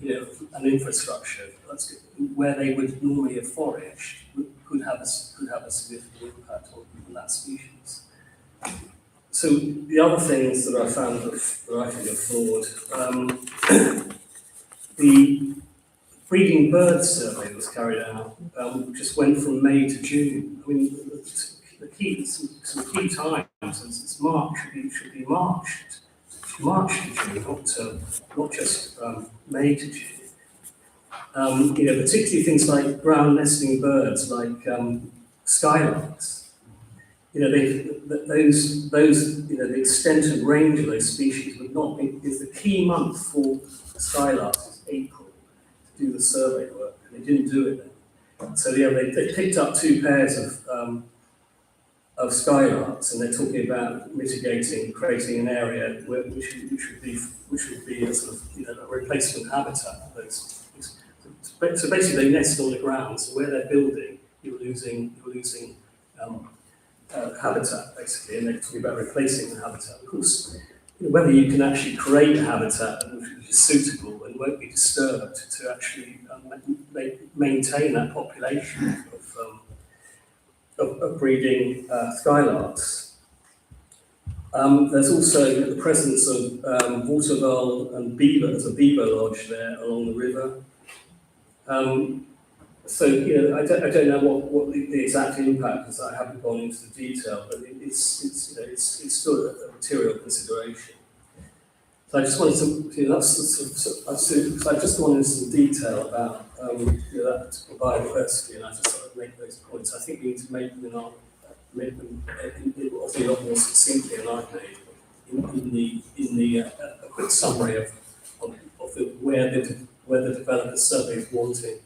an infrastructure. That's where they would normally have foraged could have a significant impact on that species. So the other things that I found that I think are flawed, the breeding bird survey that was carried out just went from May to June. I mean, the key, some key times, it's March, should be March to June, not just May to June. You know, particularly things like ground nesting birds, like skylarks. You know, those, you know, the extent and range of those species would not be, is the key month for skylarks is April to do the survey work, and they didn't do it then. So yeah, they picked up 2 pairs of skylarks, and they're talking about mitigating, creating an area which would be a sort of, you know, a replacement habitat for those. So basically, they nest on the ground. So where they're building, you're losing habitat basically, and they're talking about replacing the habitat. Of course, you know, whether you can actually create a habitat which is suitable and won't be disturbed to actually maintain that population of breeding skylarks. There's also the presence of water vole and beaver. There's a beaver lodge there along the river. So, you know, I don't know what the exact impact is. I haven't gone into the detail, but it's you know, it's still a material consideration. So I just wanted to, you know, I just wanted some detail about you know, that biodiversity, and I just sort of make those points. I think we need to make them a lot more succinctly than I've made in the a quick summary of where the developer survey is wanting.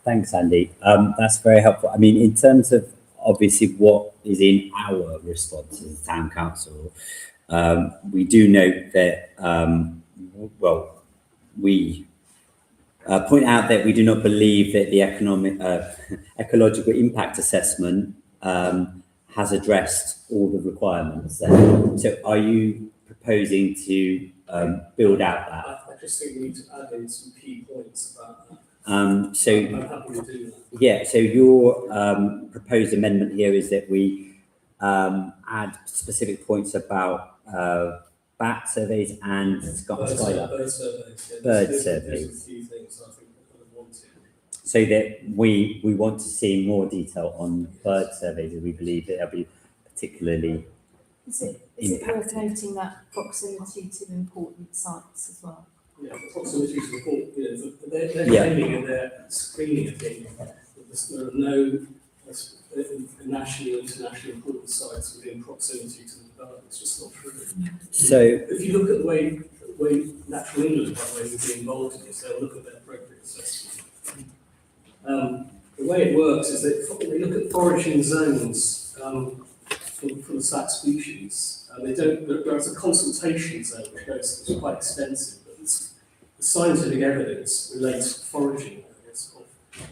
Thanks, Andy. That's very helpful. I mean, in terms of obviously what is in our response as a town council, we do note that, well, we point out that we do not believe that the ecological impact assessment has addressed all the requirements. So are you proposing to build out that? I just think we need to add in some key points about that. So I'm happy to do that. yeah, so your proposed amendment here is that we add specific points about bat surveys and skylark. Bird surveys. Yeah, Bird there's surveys. a few things I think I wanted. So that we want to see more detail on bird surveys, and we believe that they'll be particularly Is it worth impacted. noting that proximity to important sites as well? Yeah, the proximity to the port, you know, they're Yeah. claiming in their screening opinion that there are no nationally or internationally important sites within proximity to the development. It's just not true. So If you look at the way Natural England, by the way, would be involved in this, they'll look at their appropriate assessment. The way it works is that they look at foraging zones for the SAC species. There's a consultation zone which is quite extensive, but the scientific evidence relates to foraging areas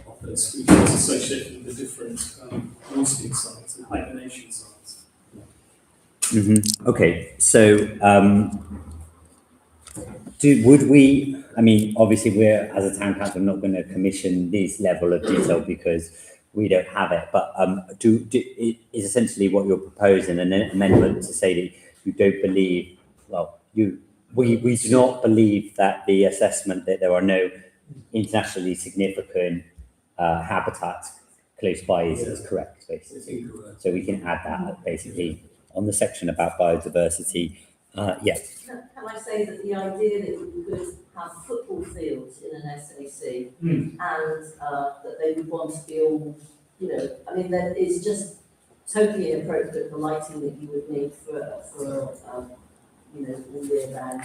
of those species associated with the different roosting sites and hibernation sites. okay, so would we? I mean, obviously, we're as a town council not going to commission this level of detail because we don't have it. But is essentially what you're proposing an amendment to say that you don't believe? Well, we do not believe that the assessment that there are no internationally significant habitats close by is correct, basically. It's incorrect. So we can add that basically on the section about biodiversity. Yeah. Can I say that the idea that you could have football fields in an SAC and that they would want to be all, you know, I mean, that is just totally inappropriate, the lighting that you would need for you know, all year round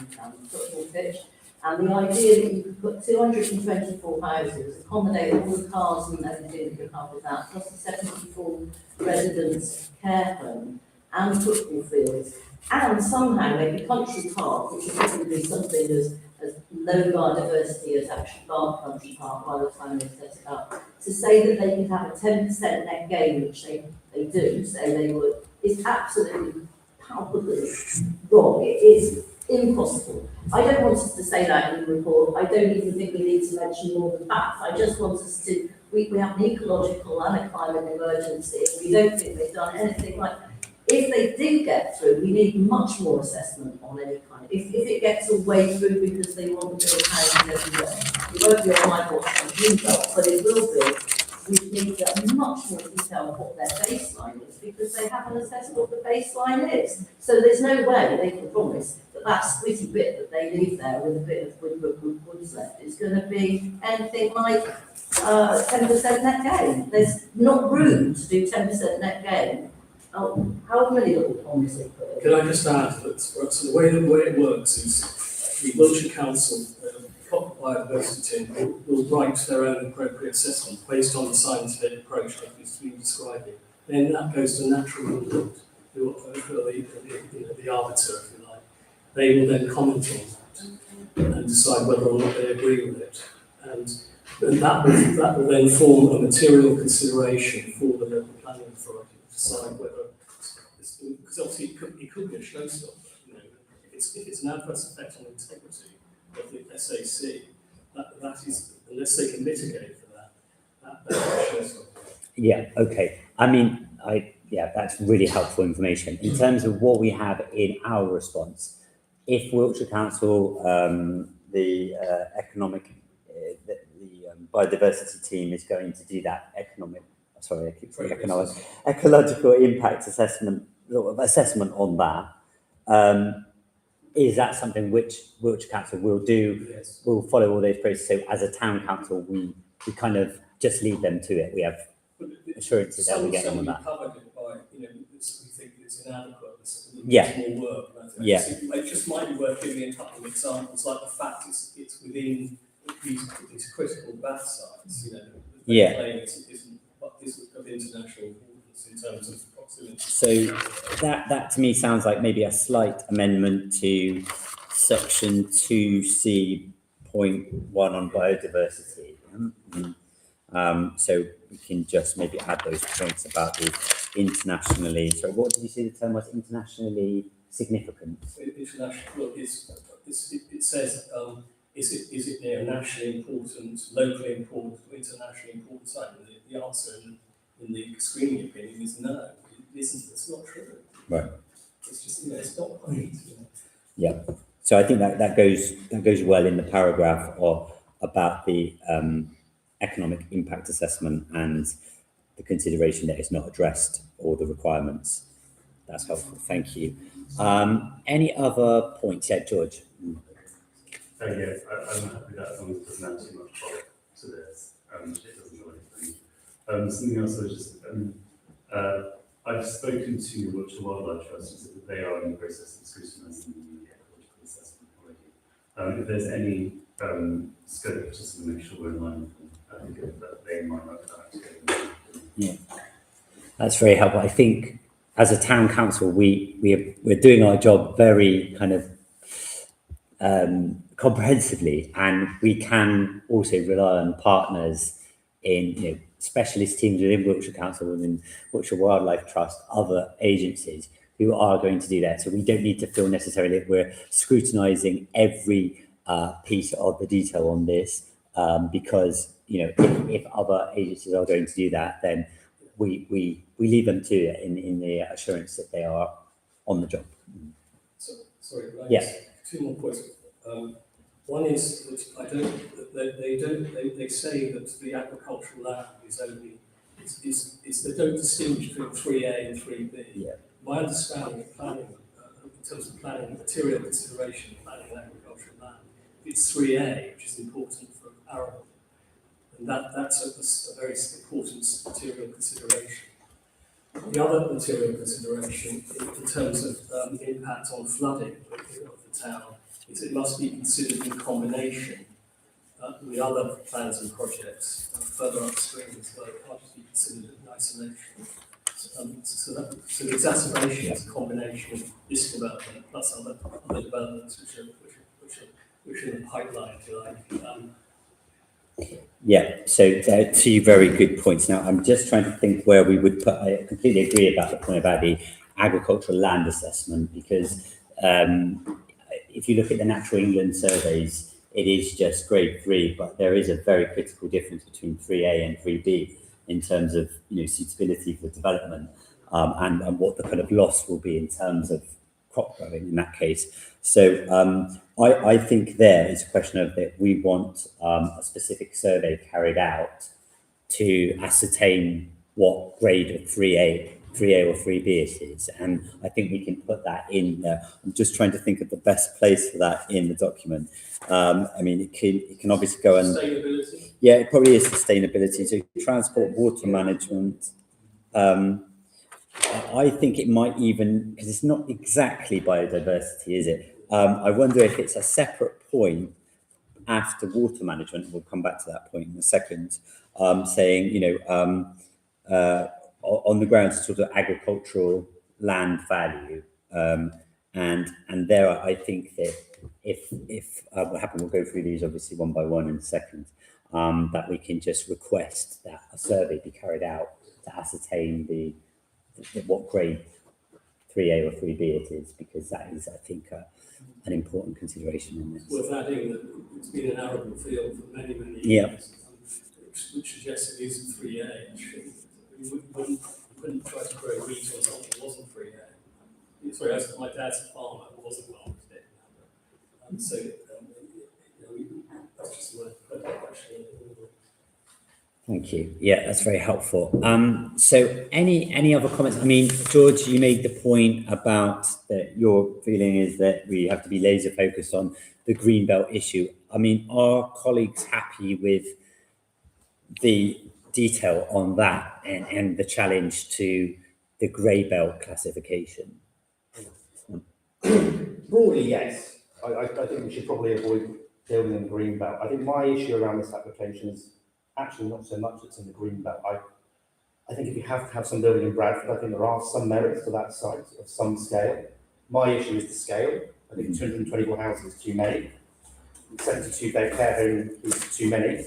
football pitch. And the idea that you could put 224 houses, accommodate all the cars and everything that you have with that, plus the 74 residents care home and football fields, and somehow make a country park, which is probably something as low biodiversity as actually Bath Country Park by the time they set it up, to say that they could have a 10% net gain, which they do, say they would, is absolutely palpably wrong. It is impossible. I don't want us to say that in the report. I don't even think we need to mention more than that. I just want us to, we have an ecological and a climate emergency, and we don't think they've done anything like, if they do get through, we need much more assessment on any kind of, if it gets all the way through because they want to build houses everywhere, it won't be on my watch on Greenbelt, but it will be. We need much more detail of what their baseline is, because they haven't assessed what the baseline is. So there's no way they can promise that that squitty bit that they leave there with a bit of woods left is going to be anything like 10% net gain. There's not room to do 10% net gain. Oh, how many little ponds they put in? Can I just add that, so the way it works is the Wiltshire Council, biodiversity team, will write their own appropriate assessment based on the scientific approach that is being described. Then that goes to natural input, who are the arbiter, if you like. They will then comment on that and decide whether or not they agree with it. And that will then form a material consideration for the local planning authority to decide whether, because obviously it could be a showstopper. You know, if it's an adverse effect on integrity of the SAC, that is, unless they can mitigate for that's a showstopper. Yeah, okay. I mean, that's really helpful information. In terms of what we have in our response, if Wiltshire Council, the economic, the biodiversity team is going to do that ecological impact assessment on that, is that something which Wiltshire Council will do? Yes. Will follow all those processes. So as a town council, we kind of just leave them to it. We have assurances that we get on with that. Covered it by, we think it's inadequate. Yeah. More work. Yeah. It just might be worth giving a couple of examples, like the fact it's within these critical bath sites. Yeah. Isn't of international importance in terms of proximity. So that to me sounds like maybe a slight amendment to section 2C.1 on biodiversity. So we can just maybe add those points about the internationally. So what did you say the term was? Internationally significant. International it says is it a nationally important, locally important, or internationally important site? And the answer in the screening opinion is no. It isn't. It's not true. Right. It's just it's not point. Yeah. So I think that goes well in the paragraph about the economic impact assessment and the consideration that it's not addressed or the requirements. That's helpful. Thank you. Any other points? Yeah, George. I'm happy that as long as it doesn't add too much bulk to this. It doesn't know anything. Something else I was just, I've spoken to Wiltshire Wildlife Trust and said that they are in the process of scrutinising the ecological assessment already. If there's any scope just to make sure we're in line with them, I think that they might not have to. Yeah, that's very helpful. I think as a town council, we're doing our job very kind of comprehensively, and we can also rely on partners in specialist teams within Wiltshire Council, within Wiltshire Wildlife Trust, other agencies who are going to do that. So we don't need to feel necessarily that we're scrutinising every piece of the detail on this, because if other agencies are going to do that, then we leave them to it in the assurance that they are on the job. So, sorry, yeah. Two more points. One is that they say that the agricultural land is only they don't distinguish between 3A and 3B. Yeah. My understanding of planning, in terms of planning material consideration, planning agricultural land, it's 3A, which is important for arable, and that's a very important material consideration. The other material consideration in terms of impact on flooding of the town is it must be considered in combination with other plans and projects further upstream as well. It can't just be considered in isolation. So the exacerbation is a combination of this development plus other developments which are in the pipeline, if you like. Yeah, so there are two very good points. Now, I'm just trying to think where we would put, I completely agree about the point about the agricultural land assessment, because if you look at the Natural England surveys, it is just grade 3, but there is a very critical difference between 3A and 3B in terms of, suitability for development, and what the kind of loss will be in terms of crop growing in that case. So I think there is a question of that we want a specific survey carried out to ascertain what grade of 3A or 3B it is. And I think we can put that in there. I'm just trying to think of the best place for that in the document. I mean, it can obviously go and... Sustainability? Yeah, it probably is sustainability. So transport, water management. I think it might even, because it's not exactly biodiversity, is it? I wonder if it's a separate point after water management. We'll come back to that point in a second, saying, on the grounds of sort of agricultural land value. And there, I think that if what happened, we'll go through these obviously one by one in a second, that we can just request that a survey be carried out to ascertain what grade 3A or 3B it is, because that is, I think, an important consideration in this. Worth adding that it's been an arable field for many, many Yeah. years, which suggests it is 3A. Actually, you wouldn't try to grow wheat on something that wasn't 3A. Sorry, my dad's a farmer, it wasn't farmer, he's dead now. And so, that's just my question. Thank you. Yeah, that's very helpful. So any other comments? I mean, George, you made the point about that your feeling is that we have to be laser focused on the greenbelt issue. I mean, are colleagues happy with the detail on that and the challenge to the grey belt classification? Broadly, yes. I think we should probably avoid building in the green belt. I think my issue around this application is actually not so much that's in the green belt. I think if you have to have some building in Bradford, I think there are some merits to that site of some scale. My issue is the scale. I think 224 houses is too many. 72-bed care home is too many.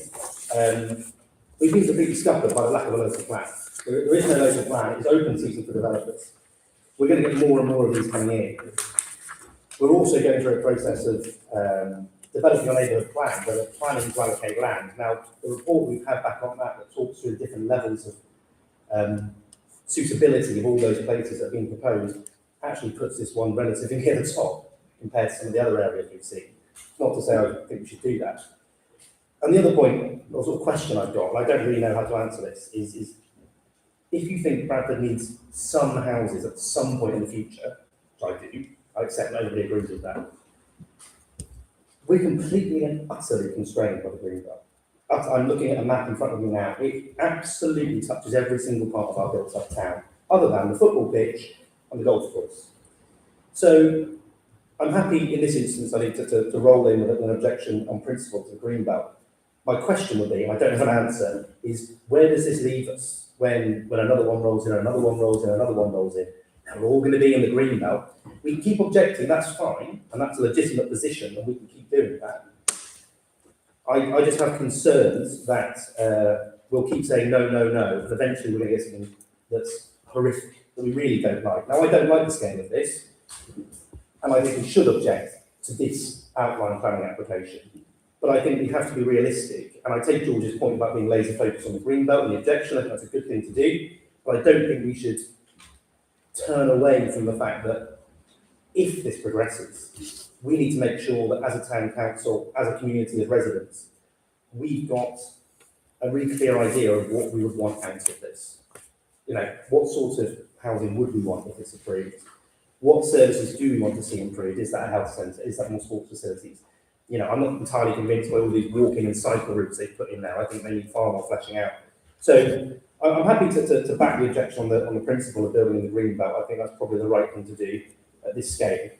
We've been completely scuppered by the lack of a local plan. There is no local plan. It's open season for developers. We're going to get more and more of these coming in. We're also going through a process of developing a neighbourhood plan, where we're planning to allocate land. Now, the report we've had back on that talks through the different levels of suitability of all those places that have been proposed, actually puts this one relatively near the top compared to some of the other areas we've seen. Not to say I think we should do that. And the other point, or sort of question I've got, and I don't really know how to answer this, is if you think Bradford needs some houses at some point in the future, which I do, I accept nobody agrees with that, we're completely and utterly constrained by the green belt. I'm looking at a map in front of me now. It absolutely touches every single part of our built-up town, other than the football pitch and the golf course. So I'm happy in this instance, I need to roll in with an objection on principle to the green belt. My question would be, and I don't have an answer, is where does this leave us when another one rolls in, another one rolls in, another one rolls in? And we're all going to be in the green belt. We can keep objecting, that's fine, and that's a legitimate position, and we can keep doing that. I just have concerns that we'll keep saying no, and eventually we're going to get something that's horrific, that we really don't like. Now, I don't like the scale of this, and I think we should object to this outline planning application. But I think we have to be realistic, and I take George's point about being laser focused on the green belt and the objection. I think that's a good thing to do, but I don't think we should turn away from the fact that if this progresses, we need to make sure that as a town council, as a community of residents, we've got a really clear idea of what we would want out of this. What sort of housing would we want if it's approved? What services do we want to see improved? Is that a health centre? Is that more sports facilities? I'm not entirely convinced by all these walking and cycle routes they've put in there. I think they need far more fleshing out. So I'm happy to back the objection on the principle of building in the green belt. I think that's probably the right thing to do at this scale.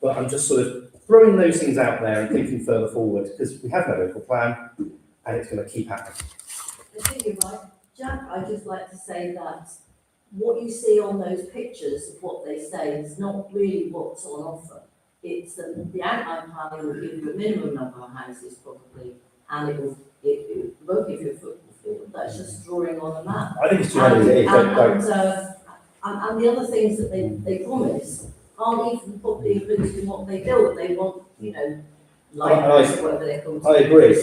But I'm just sort of throwing those things out there and thinking further forward, because we have no local plan and it's going to keep happening. I think you're right, Jack. I'd just like to say that what you see on those pictures of what they say is not really what's on offer. It's that the outline planning will give you a minimum number of houses probably, and it won't give you a football field. That's just drawing on a map. I think it's too early. And the other things that they promise aren't even probably included in what they build. They want, you know, I- libraries or whatever they're called. I agree.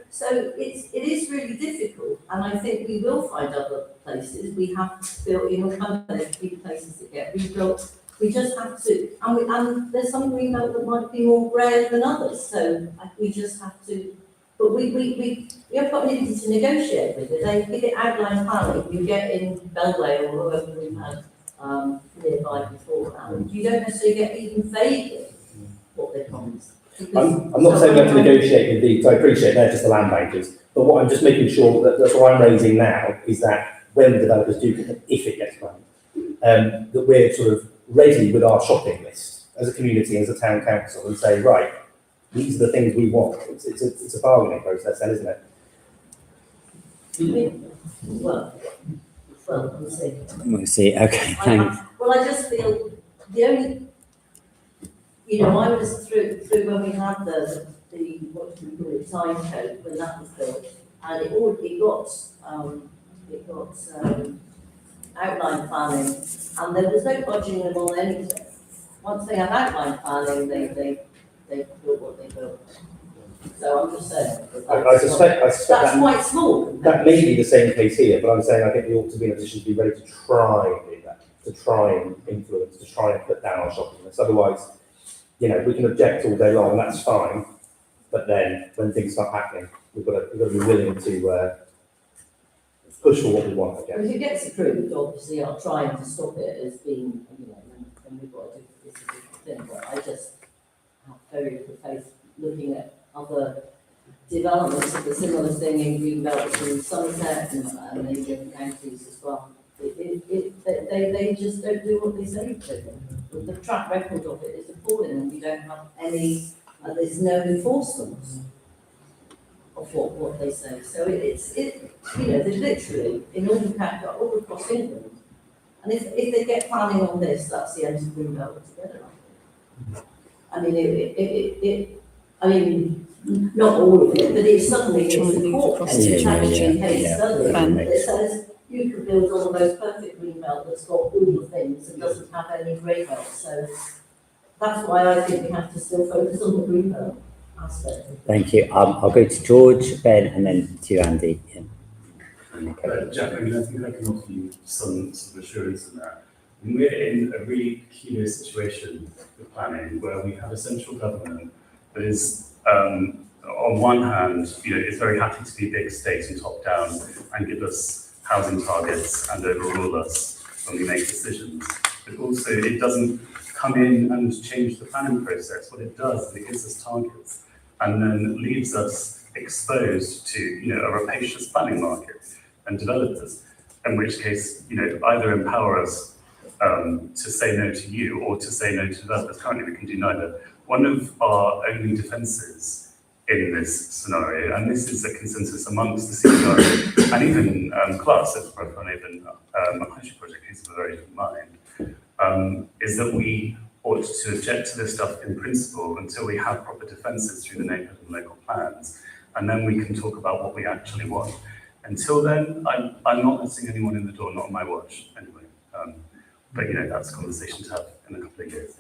So it is really difficult, and I think we will find other places. We have to build, in Northampton, there's big places that get rebuilt. We just have to, and there's some greenbelt that might be more rare than others, so we just have to, but we have got an ability to negotiate with it. They give it outline planning, you get in Belway or whoever we've had nearby beforehand. You don't necessarily get even vaguely what they promise. I'm not saying we have to negotiate with these, I appreciate they're just the land bankers, but what I'm just making sure that's what I'm raising now is that when the developers do, if it gets planned, that we're sort of ready with our shopping list as a community, as a town council, and say, right, these are the things we want. It's a bargaining process then, isn't it? Well, we'll see. We'll see. Okay, thanks. Well, I just feel the only, you know, I was through when we had the what do we call it, time code, when that was built, and it got outline planning, and there was no budging them on anything. Once they have outline planning, they built what they built. So I'm just saying. I suspect That's that, quite small. that may be the same case here, but I'm saying I think we ought to be in a position to be ready to try and do that, to try and influence, to try and put down our shopping list. Otherwise, you know, we can object all day long, and that's fine, but then when things start happening, we've got to be willing to push for what we want, I If guess. it gets approved, obviously, I'll try and stop it as being, you know, then we've got to do this a different thing, but I just have very little faith looking at other developments of the similar thing in Greenbelt and Somerset and maybe other counties as well. They just don't do what they say to them. The track record of it is appalling, and we don't have any, there's no enforcement of what they say. So it's you know, they literally, in all the counties, all across England, and if they get planning on this, that's the end of Greenbelt altogether. I mean, I mean, not all of it, but it's suddenly, it's a court case, actually case study, that says you can build on the most perfect green belt that's got all the things and doesn't have any grey belt. So that's why I think we have to still focus on the green belt aspect. Thank you. I'll go to George, Ben, and then to Andy. Yeah. Jack, I mean, I think I can offer you some sort of assurance in that. And we're in a really peculiar situation with planning where we have a central government that is, on one hand, you know, is very happy to be big state and top down and give us housing targets and overrule us when we make decisions. But also, it doesn't come in and change the planning process. What it does is it gives us targets and then leaves us exposed to, you know, a rapacious planning market and developers, in which case, you know, either empower us to say no to you or to say no to developers. Currently, we can do neither. One of our only defences in this scenario, and this is a consensus amongst the CPR and even Clark and even a Hydro project, who's of a very different mind, is that we ought to object to this stuff in principle until we have proper defences through the neighbourhood and local plans, and then we can talk about what we actually want. Until then, I'm not letting anyone in the door, not on my watch, anyway. But you know, that's a conversation to have in a couple of years.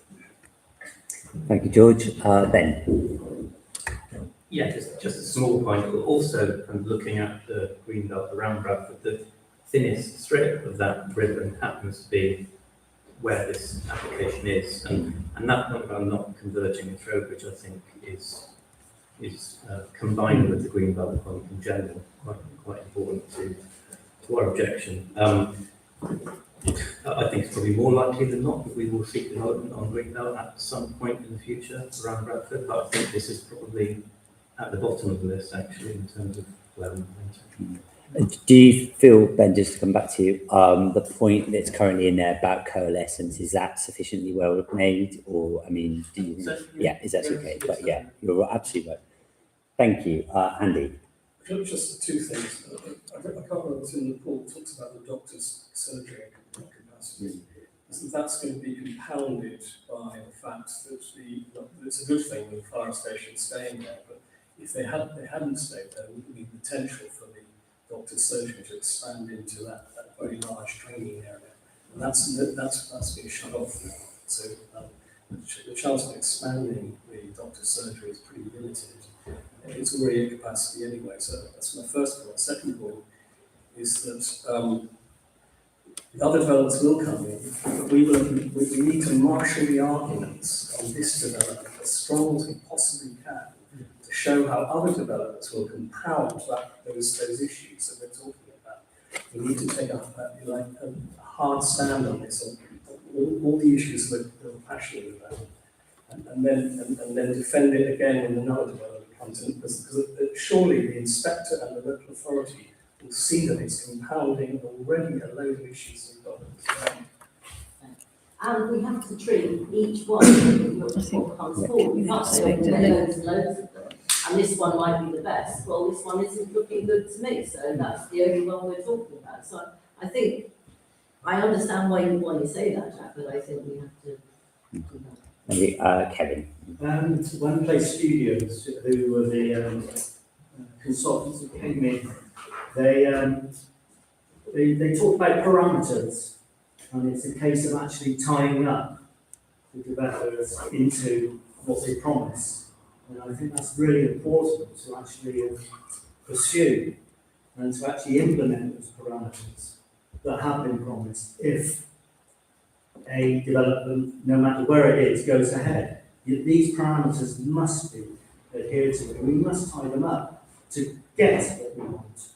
Thank you, George. Ben. Yeah, just a small point, but also kind of looking at the green belt around Bradford, the thinnest strip of that ribbon happens to be where this application is, and that point about not converging in Trowbridge, I think, is combined with the green belt point in general quite important to our objection. I think it's probably more likely than not that we will see development on green belt at some point in the future around Bradford, but I think this is probably at the bottom of the list actually in terms of level. Do you feel, Ben, just to come back to you, the point that's currently in there about coalescence, is that sufficiently well made? Or, I mean, do you think, yeah, is that okay? But yeah, you're absolutely right. Thank you. Andy. Just two things. I can't remember what's in the report, talks about the doctor's surgery capacity. So that's going to be compounded by the fact that it's a good thing with the fire station staying there, but if they hadn't stayed there, there would be potential for the doctor's surgery to expand into that very large training area. And that's being shut off now. So the chance of expanding the doctor's surgery is pretty limited. It's already at capacity anyway, so that's my first point. Second point is that the other developments will come in, but we need to marshal the arguments on this development as strong as we possibly can to show how other developments will compound those issues that we're talking about. We need to take a hard stand on this, on all the issues that we're passionate about, and then defend it again when another development comes in, because surely the inspector and the local authority will see that it's compounding already a load of issues we've got. And we have to treat each one what comes forward. We can't say we loads and loads of them, and this one might be the best. Well, this one isn't looking good to me, so that's the only one we're talking about. So I think, I understand why you say that, Jack, but I think we have to do that. Maybe, Kevin. One Place Studios, who were the consultants who came in, they talk about parameters, and it's a case of actually tying up the developers into what they promise. And I think that's really important to actually pursue and to actually implement those parameters that have been promised if a development, no matter where it is, goes ahead. These parameters must be adhered to, and we must tie them up to get what we want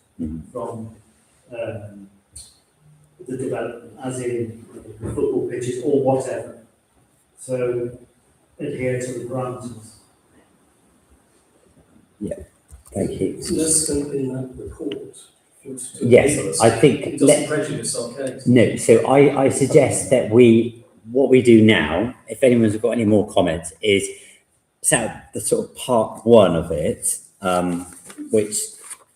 from the development, as in football pitches or whatever. So adhere to the parameters. Yeah, thank you. Isn't there scope in that report? Yes, I think. It doesn't prejudice our case. No, so I suggest that what we do now, if anyone's got any more comments, is set up the sort of part one of it, which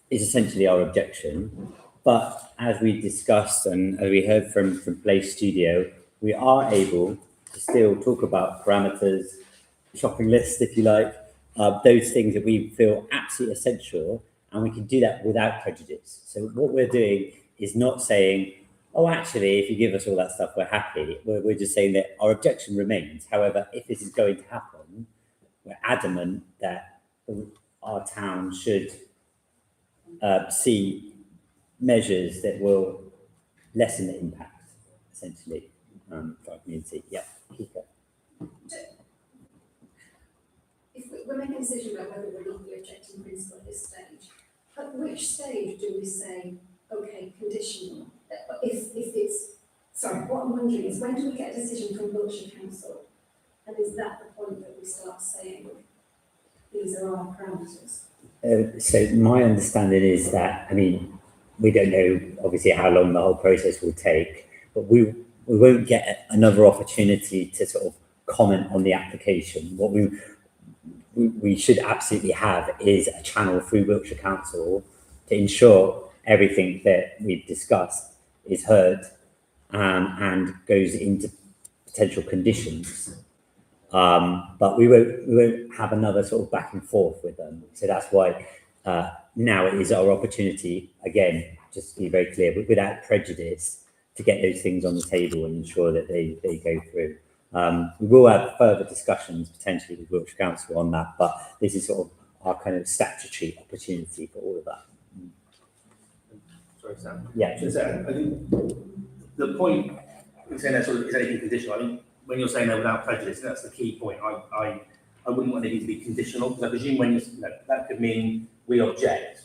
is essentially our objection. But as we discussed and as we heard from Place Studio, we are able to still talk about parameters, shopping lists, if you like, those things that we feel absolutely essential, and we can do that without prejudice. So what we're doing is not saying, oh, actually, if you give us all that stuff, we're happy. We're just saying that our objection remains. However, if this is going to happen, we're adamant that our town should see measures that will lessen the impact, essentially, for our community. Yeah, Kika. If we're making a decision about whether we're not the objecting principle at this stage, at which stage do we say, okay, conditional? If it's, sorry, what I'm wondering is, when do we get a decision from Wiltshire Council? And is that the point that we start saying, these are our parameters? So my understanding is that, I mean, we don't know obviously how long the whole process will take, but we won't get another opportunity to sort of comment on the application. What we should absolutely have is a channel through Wiltshire Council to ensure everything that we've discussed is heard and goes into potential conditions. But we won't have another sort of back and forth with them. So that's why now it is our opportunity, again, just to be very clear, but without prejudice, to get those things on the table and ensure that they go through. We will have further discussions potentially with Wiltshire Council on that, but this is sort of our kind of statutory opportunity for all of that. Sorry, Sam. Yeah. Just, I think the point in saying that sort of is anything conditional. I mean, when you're saying that without prejudice, that's the key point. I wouldn't want anything to be conditional, because I presume when that could mean we object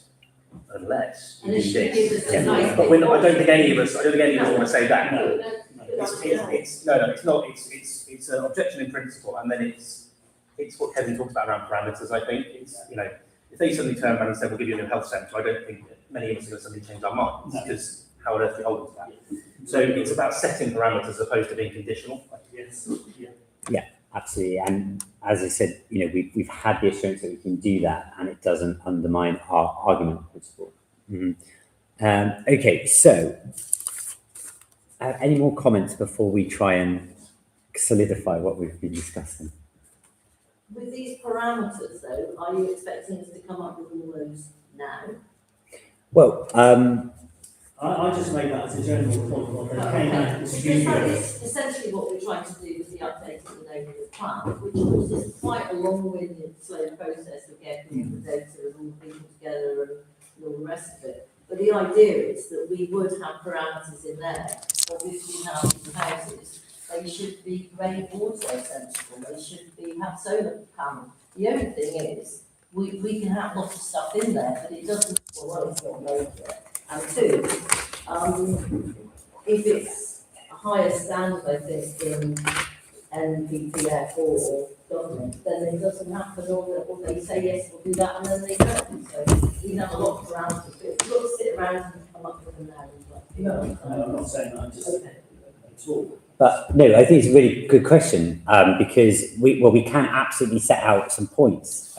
unless you do this. Yeah. Nice But I don't think any of us want to say that. No. It's not. It's an objection in principle, and then it's what Kevin talked about around parameters. I think it's, if they suddenly turn around and say we'll give you a new health centre, I don't think that many of us are going to suddenly change our minds, because how on earth do you hold to that? So it's about setting parameters as opposed to being conditional. Yes. Yeah, absolutely. And as I said, we've had the assurance that we can do that, and it doesn't undermine our argument principle. Okay, so any more comments before we try and solidify what we've been discussing? With these parameters, though, are you expecting us to come up with all those now? Well, I just made that as a general point, what they came out with studio. It's essentially what we're trying to do with the update of the neighbourhood plan, which is quite a long-winded, slow process of getting all the data and all the people together and all the rest of it. But the idea is that we would have parameters in there for 15,000 houses. They should be rain water sensible, they should have solar panels. The only thing is, we can have lots of stuff in there, but it doesn't, well, one, it's not loads yet. And two, if it's a higher standard, I think, in NPPF or government, then it doesn't happen, or they say, yes, we'll do that, and then they don't. So we have a lot of parameters, but if you look, sit around and come up with them now. No, I'm not saying that, I'm just, at all. But no, I think it's a really good question, because we can absolutely set out some points.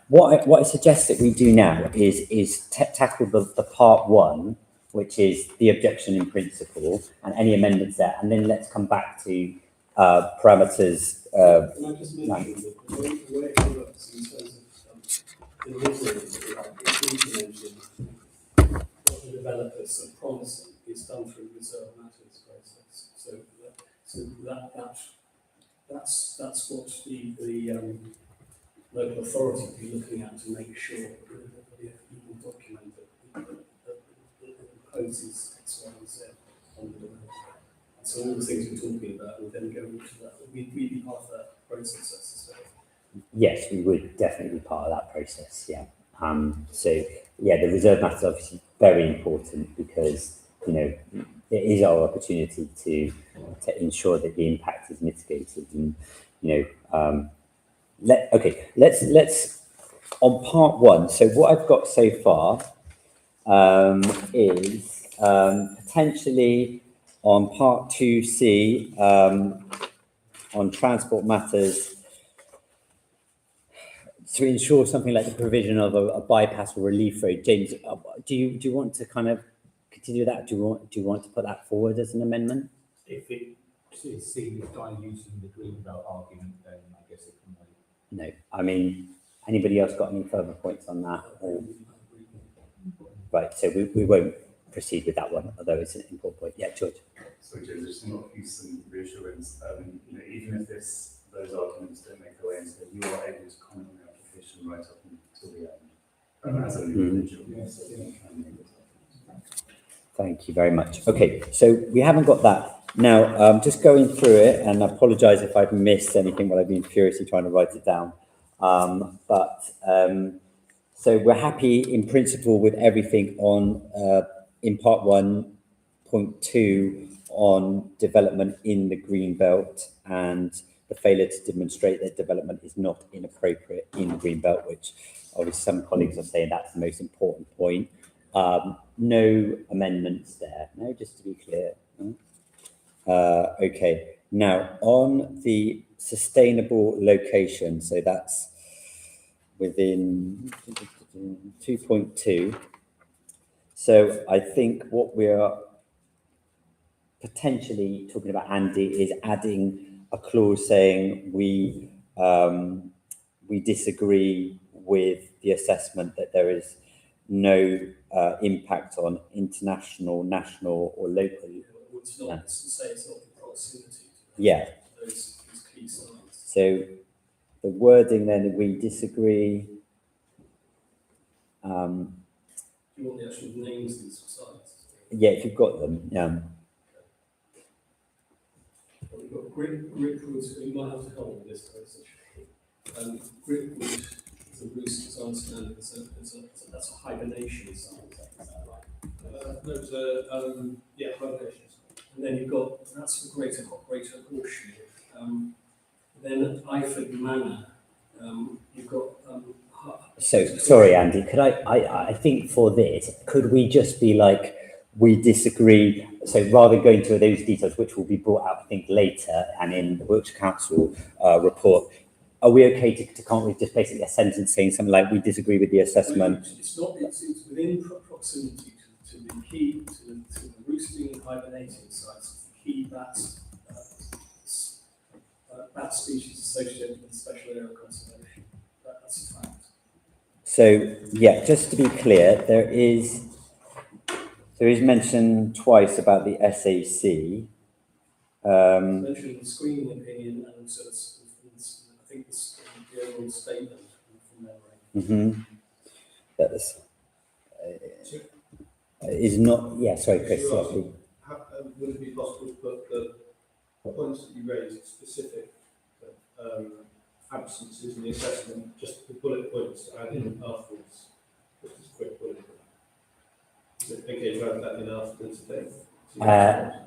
What I suggest that we do now is tackle the part one, which is the objection in principle and any amendments there, and then let's come back to parameters. Can I just mention that the way it works in terms of implementing what the developers are promising is done through reserve matters process. So that's what the local authority will be looking at to make sure that the FPP document that proposes X, Y, and Z on the development. And so all the things we're talking about will then go into that. We'd be part of that process, I suspect. Yes, we would definitely be part of that process. Yeah. So yeah, the reserve matter is obviously very important because it is our opportunity to ensure that the impact is mitigated, and let's on part one. So what I've got so far is potentially on part 2C on transport matters to ensure something like the provision of a bypass or relief road. James, do you want to kind of continue that? Do you want to put that forward as an amendment? If it is seen as diluting the Greenbelt argument, then I guess it can wait. No, I mean, anybody else got any further points on that? Right, so we won't proceed with that one, although it's an important point. Yeah, George. So, James, I just want to give some reassurance. Even if those arguments don't make their way into it, you are able to comment on the application right up until the end as an individual. Thank you very much. Okay, so we haven't got that. Now, just going through it, and I apologise if I've missed anything while I've been furiously trying to write it down. So we're happy in principle with everything on in part 1.2 on development in the green belt and the failure to demonstrate that development is not inappropriate in the green belt, which obviously some colleagues are saying that's the most important point. No amendments there. No, just to be clear. Okay. Now on the sustainable location, so that's within 2.2. So I think what we are potentially talking about, Andy, is adding a clause saying we disagree with the assessment that there is no impact on international, national, or local. It's not to say it's not in proximity to yeah. those key sites. So the wording then, we disagree. Do you want the actual names of these sites? Yeah, if you've got them, yeah. Well, we've got Grickwood, we might have to help with this process. Grickwood is a roost, as I understand it, that's a hibernation site. Is that right? No, it's hibernation. And then you've got, that's the Greater Horseshoe. Then at Iford Manor, you've got. So sorry, Andy. Could I think for this, could we just be like, we disagree? So rather than going to those details, which will be brought out, I think, later and in the Wiltshire Council report, are we okay to can't we just basically a sentence saying something like, we disagree with the assessment? It's not. It's within proximity to the key to the roosting and hibernating sites. The key bat species associated with special area conservation. That's a fact. So yeah, just to be clear, there is. So there is mention twice about the SAC. Mentioning the screening opinion and so I think it's the overall statement from memory. That's is not. Yeah, sorry, Chris. Would it be possible to put the points that you raised, specific absences in the assessment, just the bullet points to add in afterwards? Just as a quick bullet point. Is it okay to add that in afterwards today?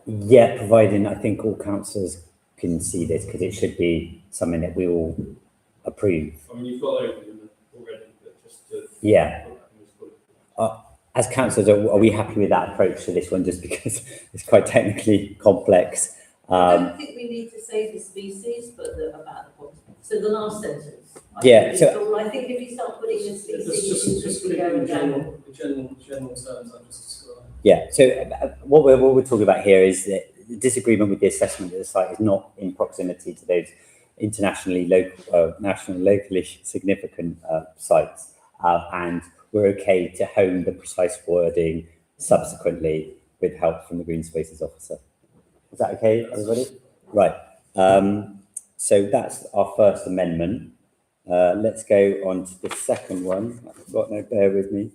Yeah, providing I think all councillors can see this, because it should be something that we all approve. I mean, you've got over them already, but just to Yeah. put that in as bullet points. As councillors, are we happy with that approach to this one, just because it's quite technically complex? I don't think we need to say the species, but about the population. So the last sentence. I think if you start putting in species, Just put it in general terms I just described. Yeah, so what we're talking about here is that the disagreement with the assessment of the site is not in proximity to those internationally, locally significant sites, and we're okay to hone the precise wording subsequently with help from the Green Spaces Officer. Is that okay, everybody? Right. So that's our first amendment. Let's go on to the second one. I've got no, bear with me.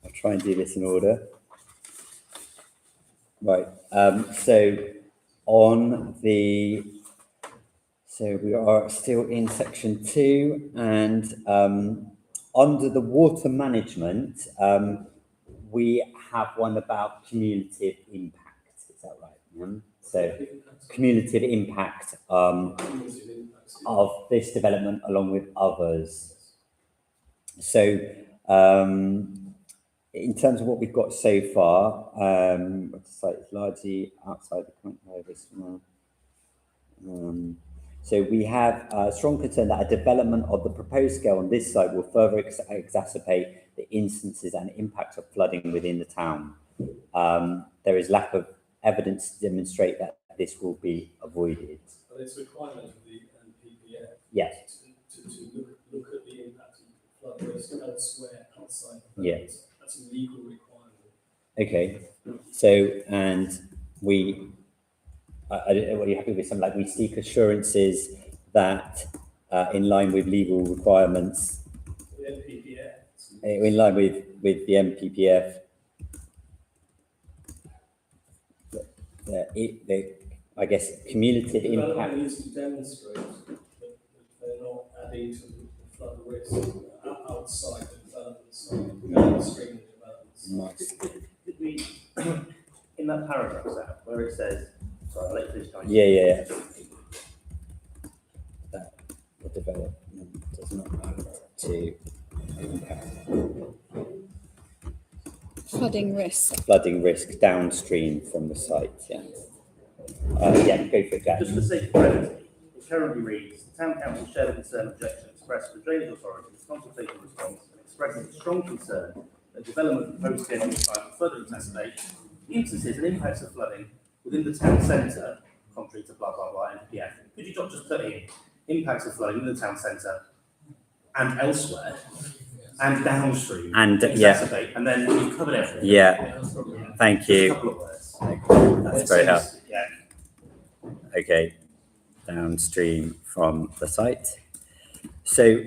I'll try and do this in order. Right. So we are still in section 2, and under the water management, we have one about cumulative impact. Is that right? Yeah? So cumulative impact of this development along with others. So in terms of what we've got so far, the site is largely outside the current this so we have a strong concern that a development of the proposed scale on this site will further exacerbate the instances and impact of flooding within the town. There is lack of evidence to demonstrate that this will be avoided. But it's a requirement of the NPPF. Yes. To look at the impact of flood risk elsewhere outside. Yes. That's a legal requirement. Okay. So, and are you happy with something like we seek assurances that in line with legal requirements, The NPPF. in line with the NPPF, I guess cumulative impact. Development needs to demonstrate that they're not adding to the flood risk outside the development site, downstream developments. Nice. Did we, in that paragraph, Sam, where it says, sorry, I'll let you finish. Yeah. That the development does not add to impact. Flooding risk downstream from the site, yeah. Yeah, go for it, Jack. Just for the sake of brevity, it currently reads, the Town Council shared a concern objection expressed to the Drainage Authority's consultation response and expressing a strong concern that development of proposed scale on the site will further exacerbate instances and impacts of flooding within the town centre, contrary to blah, blah, blah, NPF. Could you not just put in impacts of flooding in the town centre and elsewhere and downstream and exacerbate, and then you've covered everything. Yeah. Thank you. Just a couple of words. That's very helpful. Yeah. Okay, downstream from the site. So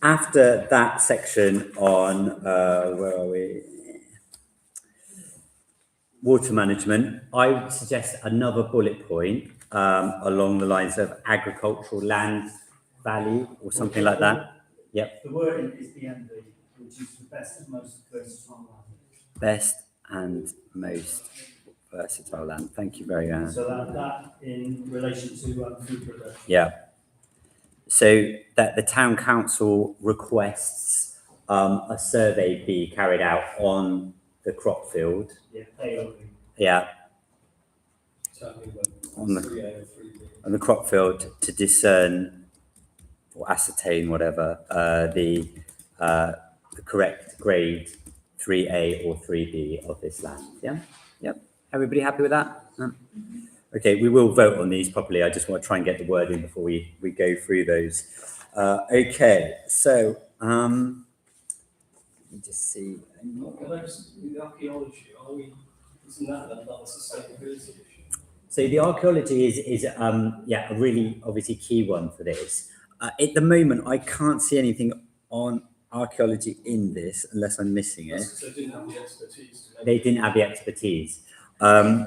after that section on, where are we? Water management, I would suggest another bullet point along the lines of agricultural land value or something like that. Yep. The wording is the MV, which is the best and most versatile land. Best and most versatile land. Thank you very much. So that in relation to food production. Yeah. So that the town council requests a survey be carried out on the crop field. Yeah, AOV. Yeah. On the crop field to discern or ascertain whatever the correct grade 3A or 3B of this land. Yeah. Yep. Everybody happy with that? Okay, we will vote on these properly. I just want to try and get the word in before we go through those. Okay, so Let me just see. The archaeology, isn't that another sustainability issue? So the archaeology is a really obviously key one for this. At the moment, I can't see anything on archaeology in this unless I'm missing it. So they didn't have the expertise to make They didn't have the expertise. They came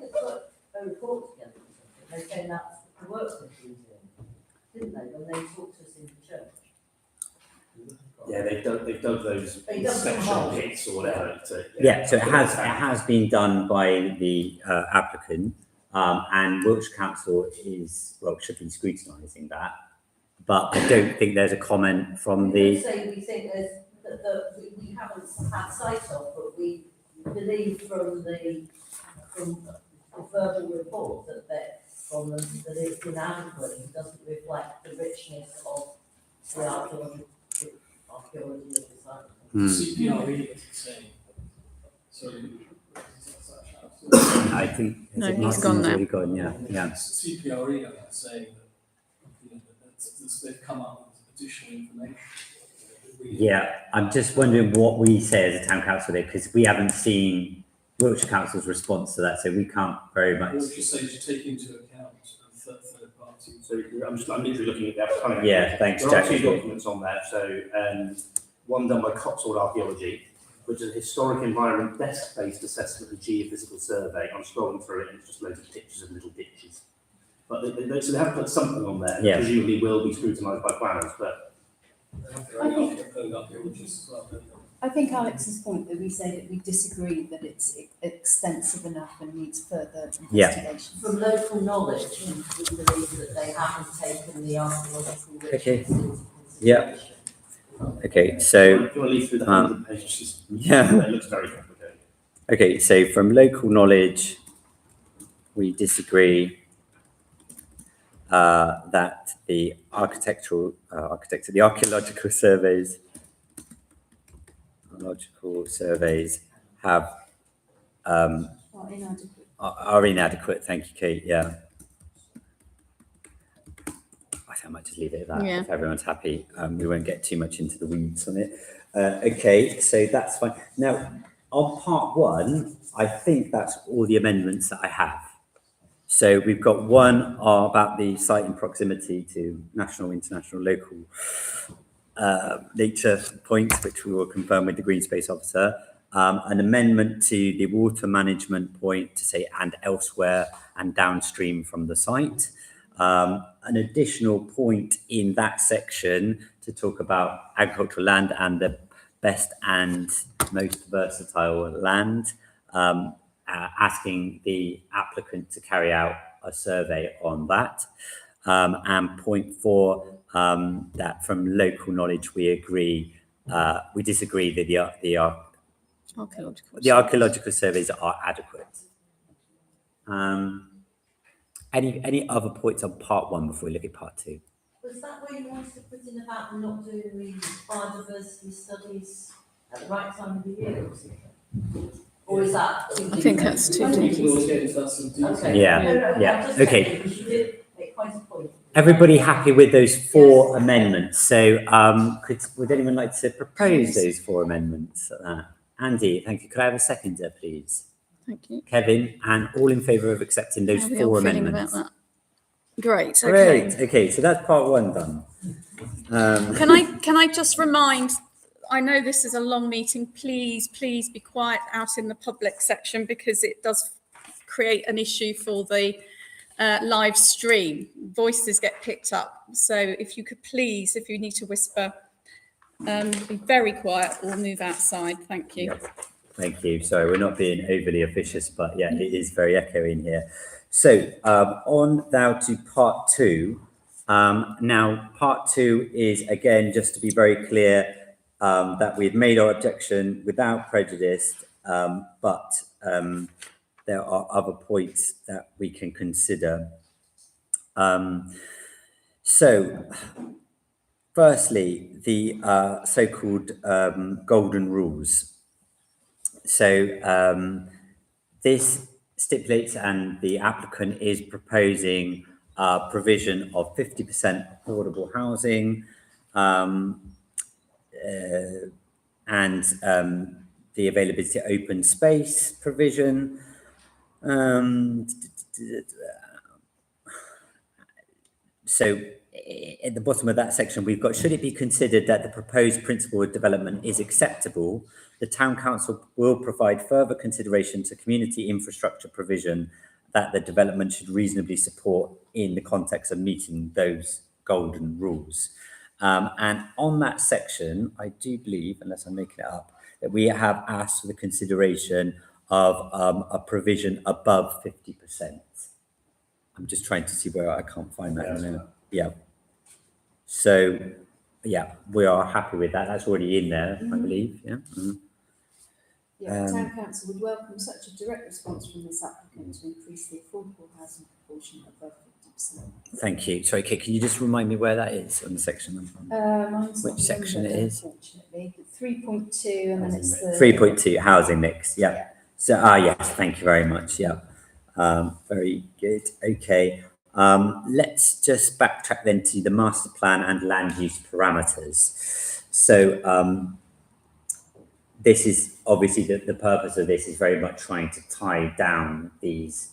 to put a report together. They came out the work that she was doing, didn't they, when they talked to us in the church? Yeah, they've dug those They dug some inspection holes. pits or whatever. Yeah, so it has been done by the applicant, and Wiltshire Council should be scrutinising that. But I don't think there's a comment from We say we think there's, that we haven't had sight of, but we believe from the verbal report that it's inadequate, it doesn't reflect the richness of the archaeology of the site. CPRE is saying, sorry. I think No, he's gone now. already gone, yeah. CPRE are saying that they've come up with additional information. Yeah, I'm just wondering what we say as a town council there, because we haven't seen Wiltshire Council's response to that, so we can't very much. What would you say to take into account third party? So I'm literally looking at that. Kind of Yeah, thanks, There are Jack. two documents on there. So one done by Cotswold Archaeology, which is a historic environment desk-based assessment and geophysical survey. I'm scrolling through it and it's just loads of pictures of little ditches. But so they have put something on there that presumably will be scrutinised by planners, but I think Alex's point that we say that we disagree that it's extensive enough and needs further investigation. From local knowledge, we believe that they haven't taken the archaeological richness Okay. into Yeah. consideration. Okay, so. if you want to leaf through the 100 pages, Yeah. it looks very complicated. Okay, so from local knowledge, we disagree that the archaeological surveys have are inadequate. Thank you, Kate. Yeah, I think I might just leave it at that. Yeah. If everyone's happy, we won't get too much into the weeds on it. Okay, so that's fine. Now, on part one, I think that's all the amendments that I have. So we've got one about the site in proximity to national, international, local nature points, which we will confirm with the green space officer. An amendment to the water management point to say and elsewhere and downstream from the site. An additional point in that section to talk about agricultural land and the best and most versatile land. Asking the applicant to carry out a survey on that. And point 4, that from local knowledge, we disagree that the archaeological surveys are adequate. Any other points on part 1 before we look at part 2? Was that where you wanted to put in about not doing the biodiversity studies at the right time of the year or something? Or is that too I think that's too deep. Okay. Yeah. Okay. Because you did make quite a point. Everybody happy with those 4 amendments? So would anyone like to propose those 4 amendments? Andy, thank you. Could I have a seconder, please? Thank you. Kevin, and all in favour of accepting those How are we 4 all feeling amendments? about that? Great. Okay. Great. Okay, so that's part 1 done. Can I just remind? I know this is a long meeting. Please be quiet out in the public section because it does create an issue for the live stream. Voices get picked up. So if you could please, if you need to whisper, be very quiet or move outside. Thank you. Yep. Thank you. Sorry, we're not being overly officious, but yeah, it is very echoey in here. So on now to part 2. Now, part 2 is, again, just to be very clear, that we've made our objection without prejudice, but there are other points that we can consider. So, firstly, the so-called golden rules. So, this stipulates, and the applicant is proposing provision of 50% affordable housing, and the availability of open space provision. So at the bottom of that section, we've got, should it be considered that the proposed principle of development is acceptable, the town council will provide further consideration to community infrastructure provision that the development should reasonably support in the context of meeting those golden rules. And on that section, I do believe, unless I'm making it up, that we have asked for the consideration of a provision above 50%. I'm just trying to see where I can't find that in a minute. Yeah. So, yeah, we are happy with that. That's already in there, I believe. Yeah. Mm-hmm. Yeah, the town council would welcome such a direct response from this applicant to increase the affordable housing proportion above 50%. Thank you. Sorry, Kit, can you just remind me where that is on the section? Mine's Which not section numbered, it is? Unfortunately, 3.2, and then it's the 3.2, housing mix. Yeah. So, yes, thank you very much. Yeah. Very good. Okay. Let's just backtrack then to the master plan and land use parameters. So, this is obviously the purpose of this is very much trying to tie down these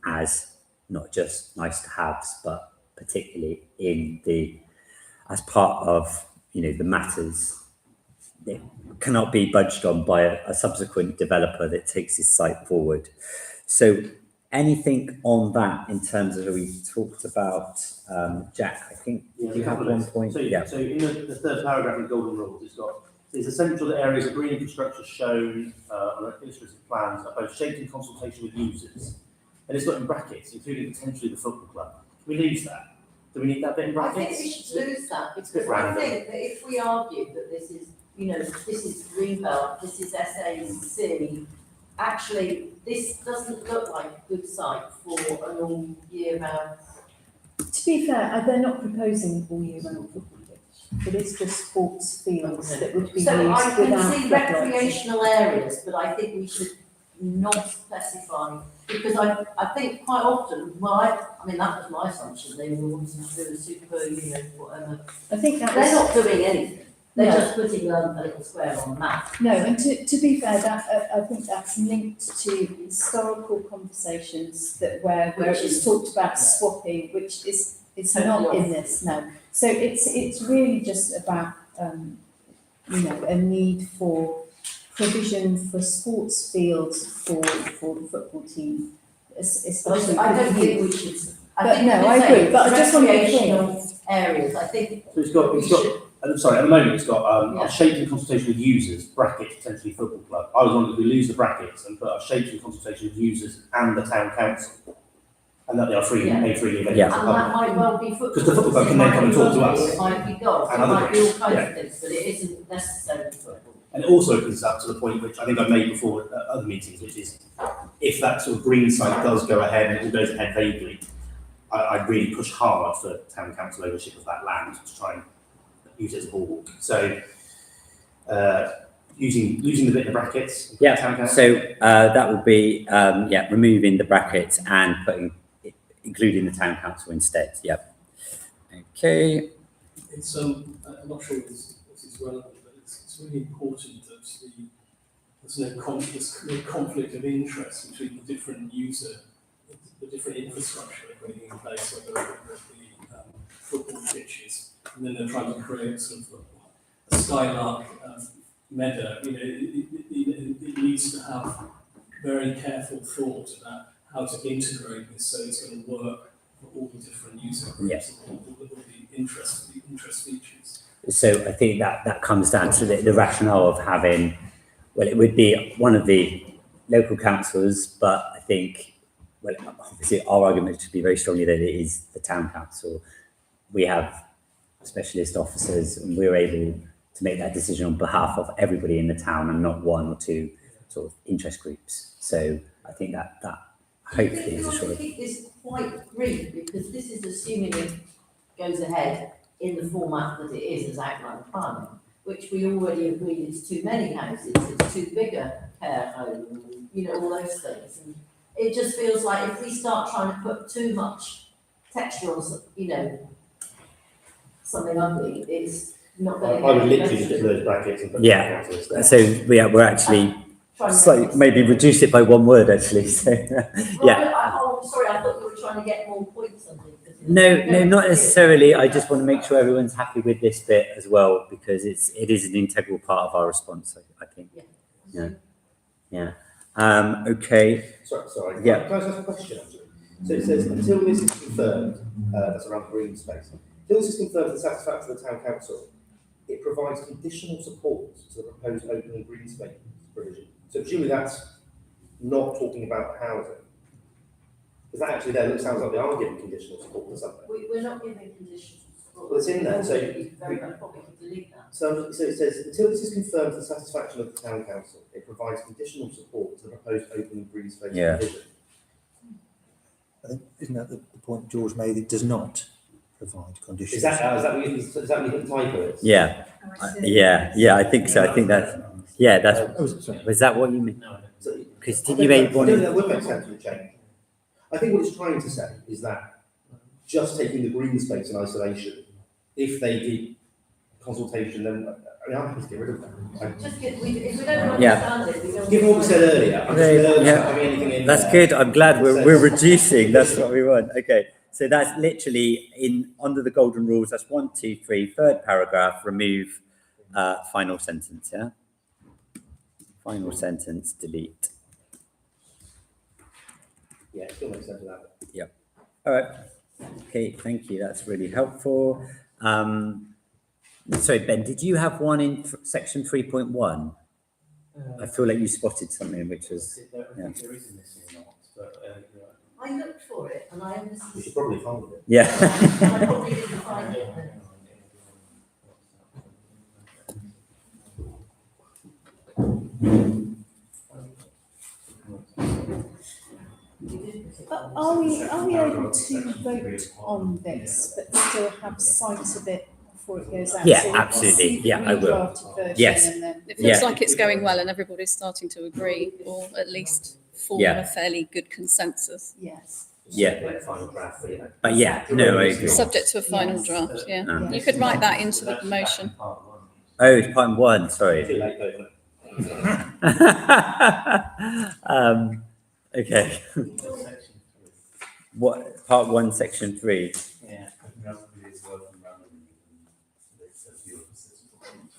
as not just nice to haves, but particularly as part of, the matters that cannot be budged on by a subsequent developer that takes his site forward. So anything on that in terms of, we talked about, Jack, I think, Yeah, you have one point? So, so in the third paragraph of Golden Rules, it's got, these essential areas of green infrastructure shown on illustrative plans are both shaped in consultation with users. And it's got in brackets, including potentially the football club. Can we lose that? Do we need that bit in I brackets? think we should lose that, It's a bit because I random. think that if we argue that this is, this is Greenbelt, this is SAC, actually, this doesn't look like a good site for an all year round. To be fair, they're not proposing all year round football pitch. It is just sports fields that would be used So without I can see floodlights. recreational areas, but I think we should not specify, because I think quite often, I mean, that was my assumption, they were wanting to do a super, whatever. I think that They're was- not doing anything, they're No. just putting a little square on the map. No, and to be fair, that I think that's linked to historical conversations where Which it's is- talked about swapping, which is Totally not in off. this, no. So it's really just about a need for provision for sports fields for the football team, especially I for don't the think we youth. should. But no, I agree, but I just want to be clear. Recreational areas, I think. So it's got, sorry, at the moment it's got Yeah. a shaped in consultation with users, brackets, potentially football club. I was wondering if we lose the brackets and put a shaped in consultation with users and the town council. And that they are freely, Yeah. made freely available Yeah. to the And that public. might well be football. Because the football club can then come and talk to us. It might be golf, And it other might be all things, kinds yeah. of things, but it isn't necessarily football. And it also opens up to the point which I think I made before at other meetings, which is if that sort of green site does go ahead and it all goes ahead vaguely, I'd really push hard for town council ownership of that land to try and use it as a bulwark. So using the bit in the brackets. Town Yeah, council. so that would be, removing the brackets and including the town council instead. Yep. Okay. It's, I'm not sure if this is relevant, but it's really important that there's no conflict of interest between the different the different infrastructure they're putting in place, whether it's the football pitches, and then they're trying to create sort of a Skylark meadow. It needs to have very careful thought about how to integrate this so it's going to work for all the different user groups, Yes. all the interest features. So I think that comes down to the rationale of having, well, it would be one of the local councils, but I think, well, obviously our argument should be very strongly that it is the town council. We have specialist officers and we're able to make that decision on behalf of everybody in the town and not one or two sort of interest groups. So I think that hopefully is a We sort want of, to keep this quite brief, because this is assuming it goes ahead in the format that it is as outlined planning, which we already agreed it's too many houses, it's too big a care home, all those things. And it just feels like if we start trying to put too much texture on, something ugly, not I going would literally just put those brackets and put the Yeah. council instead. So we're actually slightly, maybe reduce it by one word actually. So yeah. Oh, sorry, I thought you were trying to get more points on it. No, not necessarily. I just want to make sure everyone's happy with this bit as well, because it is an integral part of our response, I think. Yeah. Okay. Sorry. Yeah. Can I just ask a question actually? So it says, until this is confirmed, that's around green space, until this is confirmed to the satisfaction of the town council, it provides conditional support to the proposed open and green space provision. So presumably that's not talking about housing. Because that actually then sounds like they are giving conditional support to something. We're not giving conditions. Well, it's in there, so Very much probably could delete that. So it says, until this is confirmed to the satisfaction of the town council, it provides conditional support to the proposed open and green space provision. I think, isn't that the point George made? It does not provide conditions. Is that what you think the typo is? Yeah. I think so. I think that's was that what you mean? Because did you make one? That would make sense for the change. I think what it's trying to say is that just taking the green space in isolation, if they did consultation, then I mean, I'm happy to get rid of that. Just if we don't understand it, we don't. Given what we said earlier, I'm just nervous about having anything in That's there. good. I'm glad we're reducing. That's what we want. Okay. So that's literally under the golden rules. That's 1, 2, 3, third paragraph, remove final sentence. Yeah. Final sentence, delete. Yeah, it still makes sense of that. Yeah. All right. Okay. Thank you. That's really helpful. Sorry, Ben, did you have one in section 3.1? I feel like you spotted something which was. There is a missing not, but I looked for it and I missed. We should probably find it. Yeah. I probably didn't find it. But are we able to vote on this, but still have sight of it before it goes out? Yeah, So we can absolutely. see the Yeah, I will. redrafted version Yes. and then- It feels like it's going well and everybody's starting to agree, or at least form a fairly good consensus. Yes. Yeah. Final draft, but yeah. But yeah, no, I agree. Subject to a final draft, yeah. No. You could write that into the motion. Oh, it's part 1. Sorry. Too late, though, isn't it? Okay. What part 1, section 3? Yeah.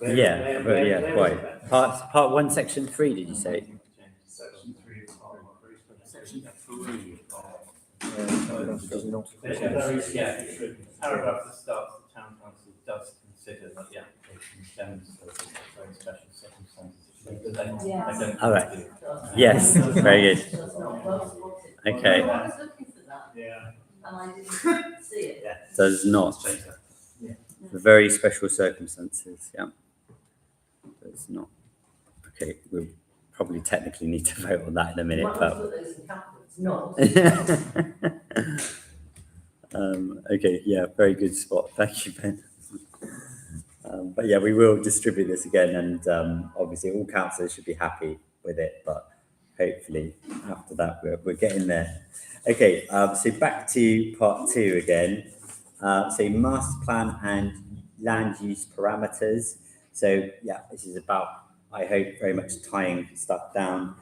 Yeah, quite. Part 1, section 3. Did you say? Section 3 of part 1. Section 3 paragraph that starts, the town council does consider that the application demonstrates very special circumstances. All right. Yes, very good. Okay. I was looking for that. Yeah. And I didn't see it. Does not. For very special circumstances, yeah. Does not. Okay, we'll probably technically need to vote on that in a minute, Might but. put those in capitals, not. Okay, yeah, very good spot. Thank you, Ben. But yeah, we will distribute this again, and obviously all councillors should be happy with it, but hopefully after that we're getting there. Okay, so back to part 2 again. So master plan and land use parameters. So yeah, this is about, I hope, very much tying stuff down.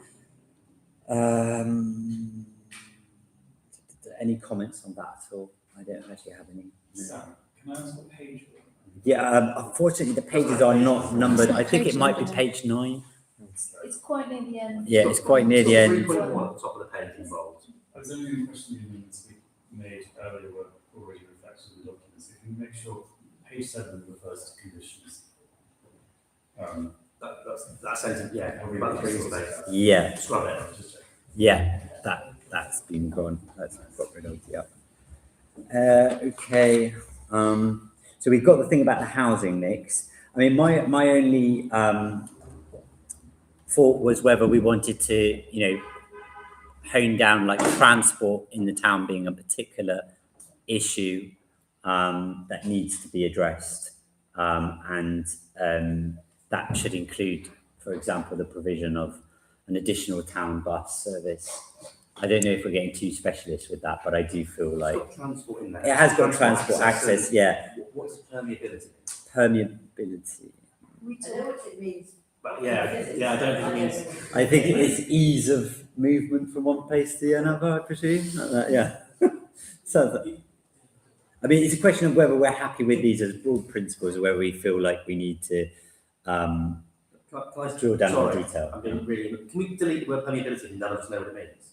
Any comments on that at all? I don't actually have any. Sam, can I ask what page? Yeah, unfortunately the pages are not numbered. I think it might be page 9. It's quite near the end. Yeah, it's quite near the end. 3.1 at the top of the page involved. There's only an impression the amendments we made earlier were already reflected in the documents. If you make sure page 7 refers to conditions. That sentence, yeah, about the green space. Yeah. Scrub it. Just check. Yeah, that's been gone. That's got rid of. Yeah. Okay. So we've got the thing about the housing mix. I mean, my only thought was whether we wanted to, hone down like transport in the town being a particular issue that needs to be addressed, and that should include, for example, the provision of an additional town bus service. I don't know if we're getting too specialist with that, but I do feel like It's got transport in there. it has got transport access. Yeah. What's permeability? mobility. I know what it means. But yeah, I don't think it means. I think it's ease of movement from one place to another, I presume. Like that, yeah. So, I mean, it's a question of whether we're happy with these as broad principles or whether we feel like we need to Can I drill down sorry, in detail. I'm being really. Can we delete the word permeability and none of us know what it means?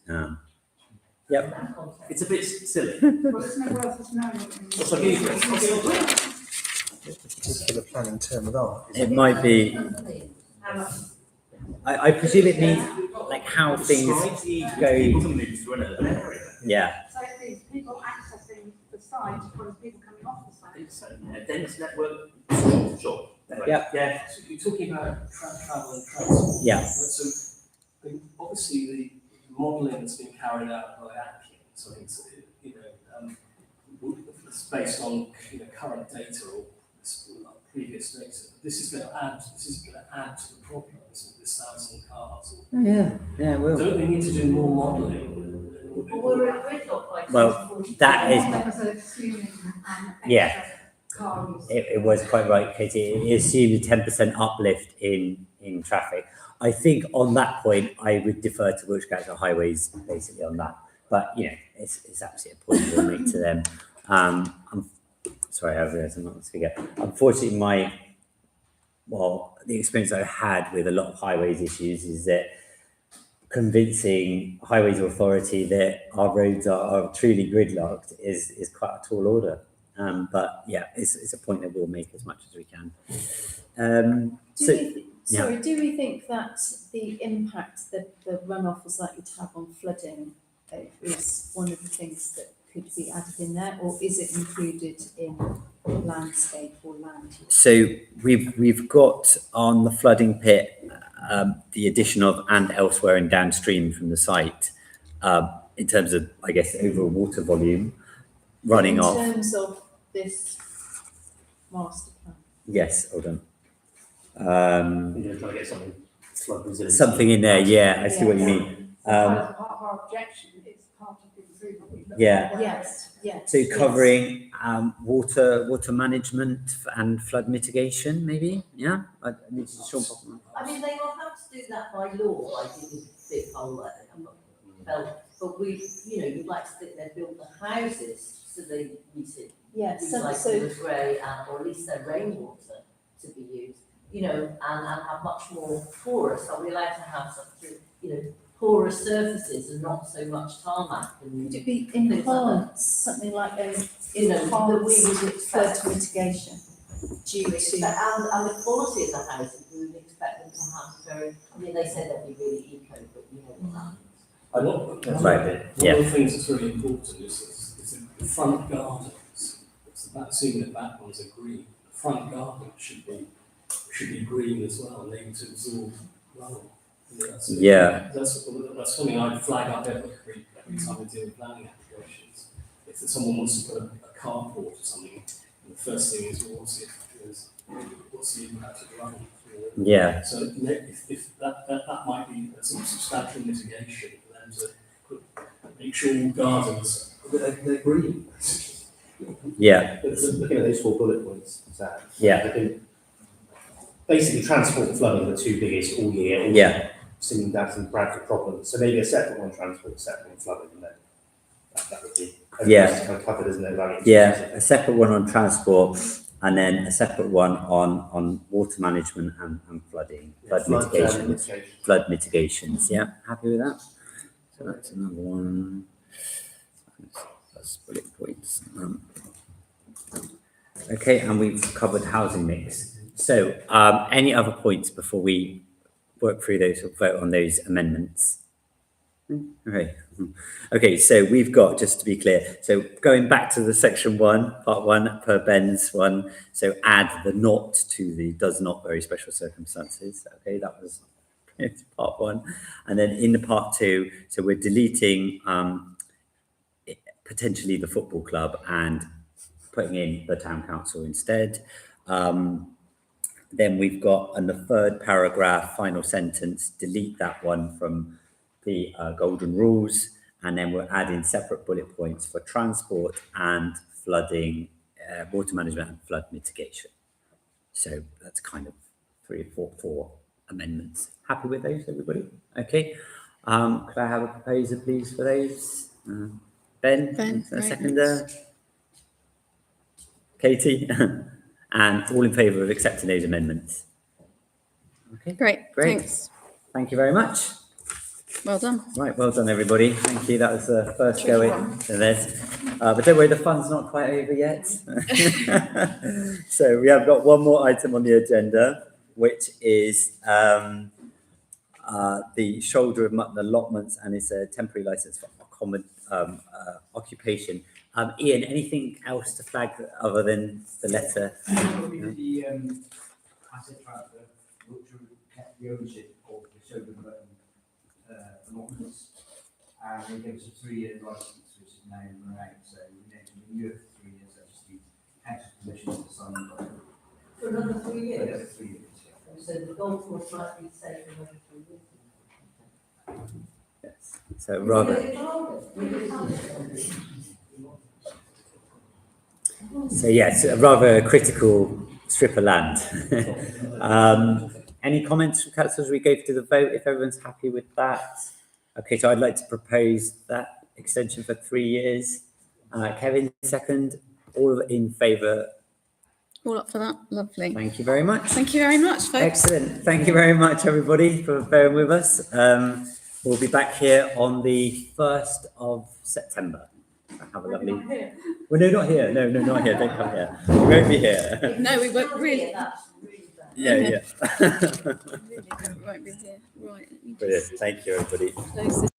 Yep. It's a bit silly. Well, it's no worth us knowing what it means. What's like easy? Particular planning term of art. It might be. I presume it means like how things go. Yeah. So it means people accessing the site as well as people coming off the site. So, dense network, sure. Yeah. Yeah, so you're talking about travel and transport. Yeah. Right? So obviously the modelling that's been carried out by Atkins, I think, it's based on current data or previous data. This is going to add to the problem, isn't it? This 1,000 cars. Yeah, it will. Don't we need to do more modelling? We're at gridlock by Well, that is. Because they're assuming, Yeah. extra car use. It was quite right, Katie. It assumed a 10% uplift in traffic. I think on that point, I would defer to Wiltshire Council Highways basically on that. But, it's absolutely a point we'll make to them. I'm sorry, I realised I'm not going to forget. Unfortunately, the experience I've had with a lot of highways issues is that convincing Highways Authority that our roads are truly gridlocked is quite a tall order. But yeah, it's a point that we'll make as much as we can. Do we think that the impact that the runoff is likely to have on flooding is one of the things that could be added in there, or is it included in landscape or land use? So we've got on the flooding pit the addition of and elsewhere and downstream from the site in terms of, I guess, overall water volume running off. In terms of this master plan? Yes, hold on. You're trying to get something flood resilient. Something in there, yeah, I see what you mean. Part of our objection, it's part of the improvement. we looked Yeah. at. Yes. So covering water management and flood mitigation, maybe, yeah? I need to show. I mean, they will have to do that by law, I think is a bit but you'd like to think they've built the houses so they use it. Yes, Recycle the grey, or at least their rainwater to be used, and have much more porous. Are we allowed to have such, porous surfaces and not so much tarmac? Could it be enhanced, something like that we would enhanced expect. flood mitigation due to? And the quality of the houses, we would expect them to have they said they'd be really eco, but what that means. One of the things that's really important is the front gardens. It's about assuming the back ones are green. The front garden should be green as well, and able to absorb runoff. That's something I'd flag up every time we deal with planning applications. If someone wants to put a carport or something, the first thing is what's the impact of the runoff? Yeah. So if that might be some substantial mitigation for them to make sure all gardens they're green. Yeah. Looking at those 4 bullet points, Sam. Yeah. I think basically transport and flooding are the 2 biggest all year. Yeah. Singing that's in Bradford problems. So maybe a separate one transport, separate one flooding, and then that would be kind of covered, isn't it? Yeah, a separate one on transport. And then a separate one on water management and flooding, flood mitigations. Yeah, happy with that? So that's another one. That's bullet points. Okay, and we've covered housing mix. So any other points before we work through those or vote on those amendments? Okay, so we've got, just to be clear, so going back to the section 1, part 1 per Ben's one, so add the not to the does not very special circumstances. Okay, that was part 1. And then in the part 2, so we're deleting potentially the football club and putting in the town council instead. Then we've got in the 3rd paragraph, final sentence, delete that one from the golden rules, and then we're adding separate bullet points for transport and flooding, water management and flood mitigation. So that's kind of four amendments. Happy with those, everybody? Okay. Could I have a proposer, please, for those? Ben, Ben, a right, seconder. Katie, and all in favour of accepting those amendments? Okay, Great, great. thanks. Thank you very much. Well done. Right, well done, everybody. Thank you. That was the first go into this. But don't worry, the fun's not quite over yet. So we have got one more item on the agenda, which is the shoulder of mutton allotments, and it's a temporary license for common occupation. Ian, anything else to flag other than the letter? Probably the asset transfer, which would kept the ownership of the shoulder of mutton allotments. And they gave us a 3-year license, which is now run out, so we need to renew it for 3 years. I just need council permission to sign the document. For another 3 For years? another 3 years, yeah. So the golf course might be safe for another 3 years. Yes. So rather. So yes, a rather critical strip of land. Any comments from councillors as we go to the vote, if everyone's happy with that? Okay, so I'd like to propose that extension for 3 years. Kevin, second. All in favour? All up for that. Lovely. Thank you very much. Thank you very much, folks. Excellent. Thank you very much, everybody, for bearing with us. We'll be back here on the 1st of September. Have a lovely. Well, no, not here. No, not here. Don't come here. We won't be here. No, we won't really. Yeah. Really, we won't be here. Right. Brilliant. Thank you, everybody. Close this.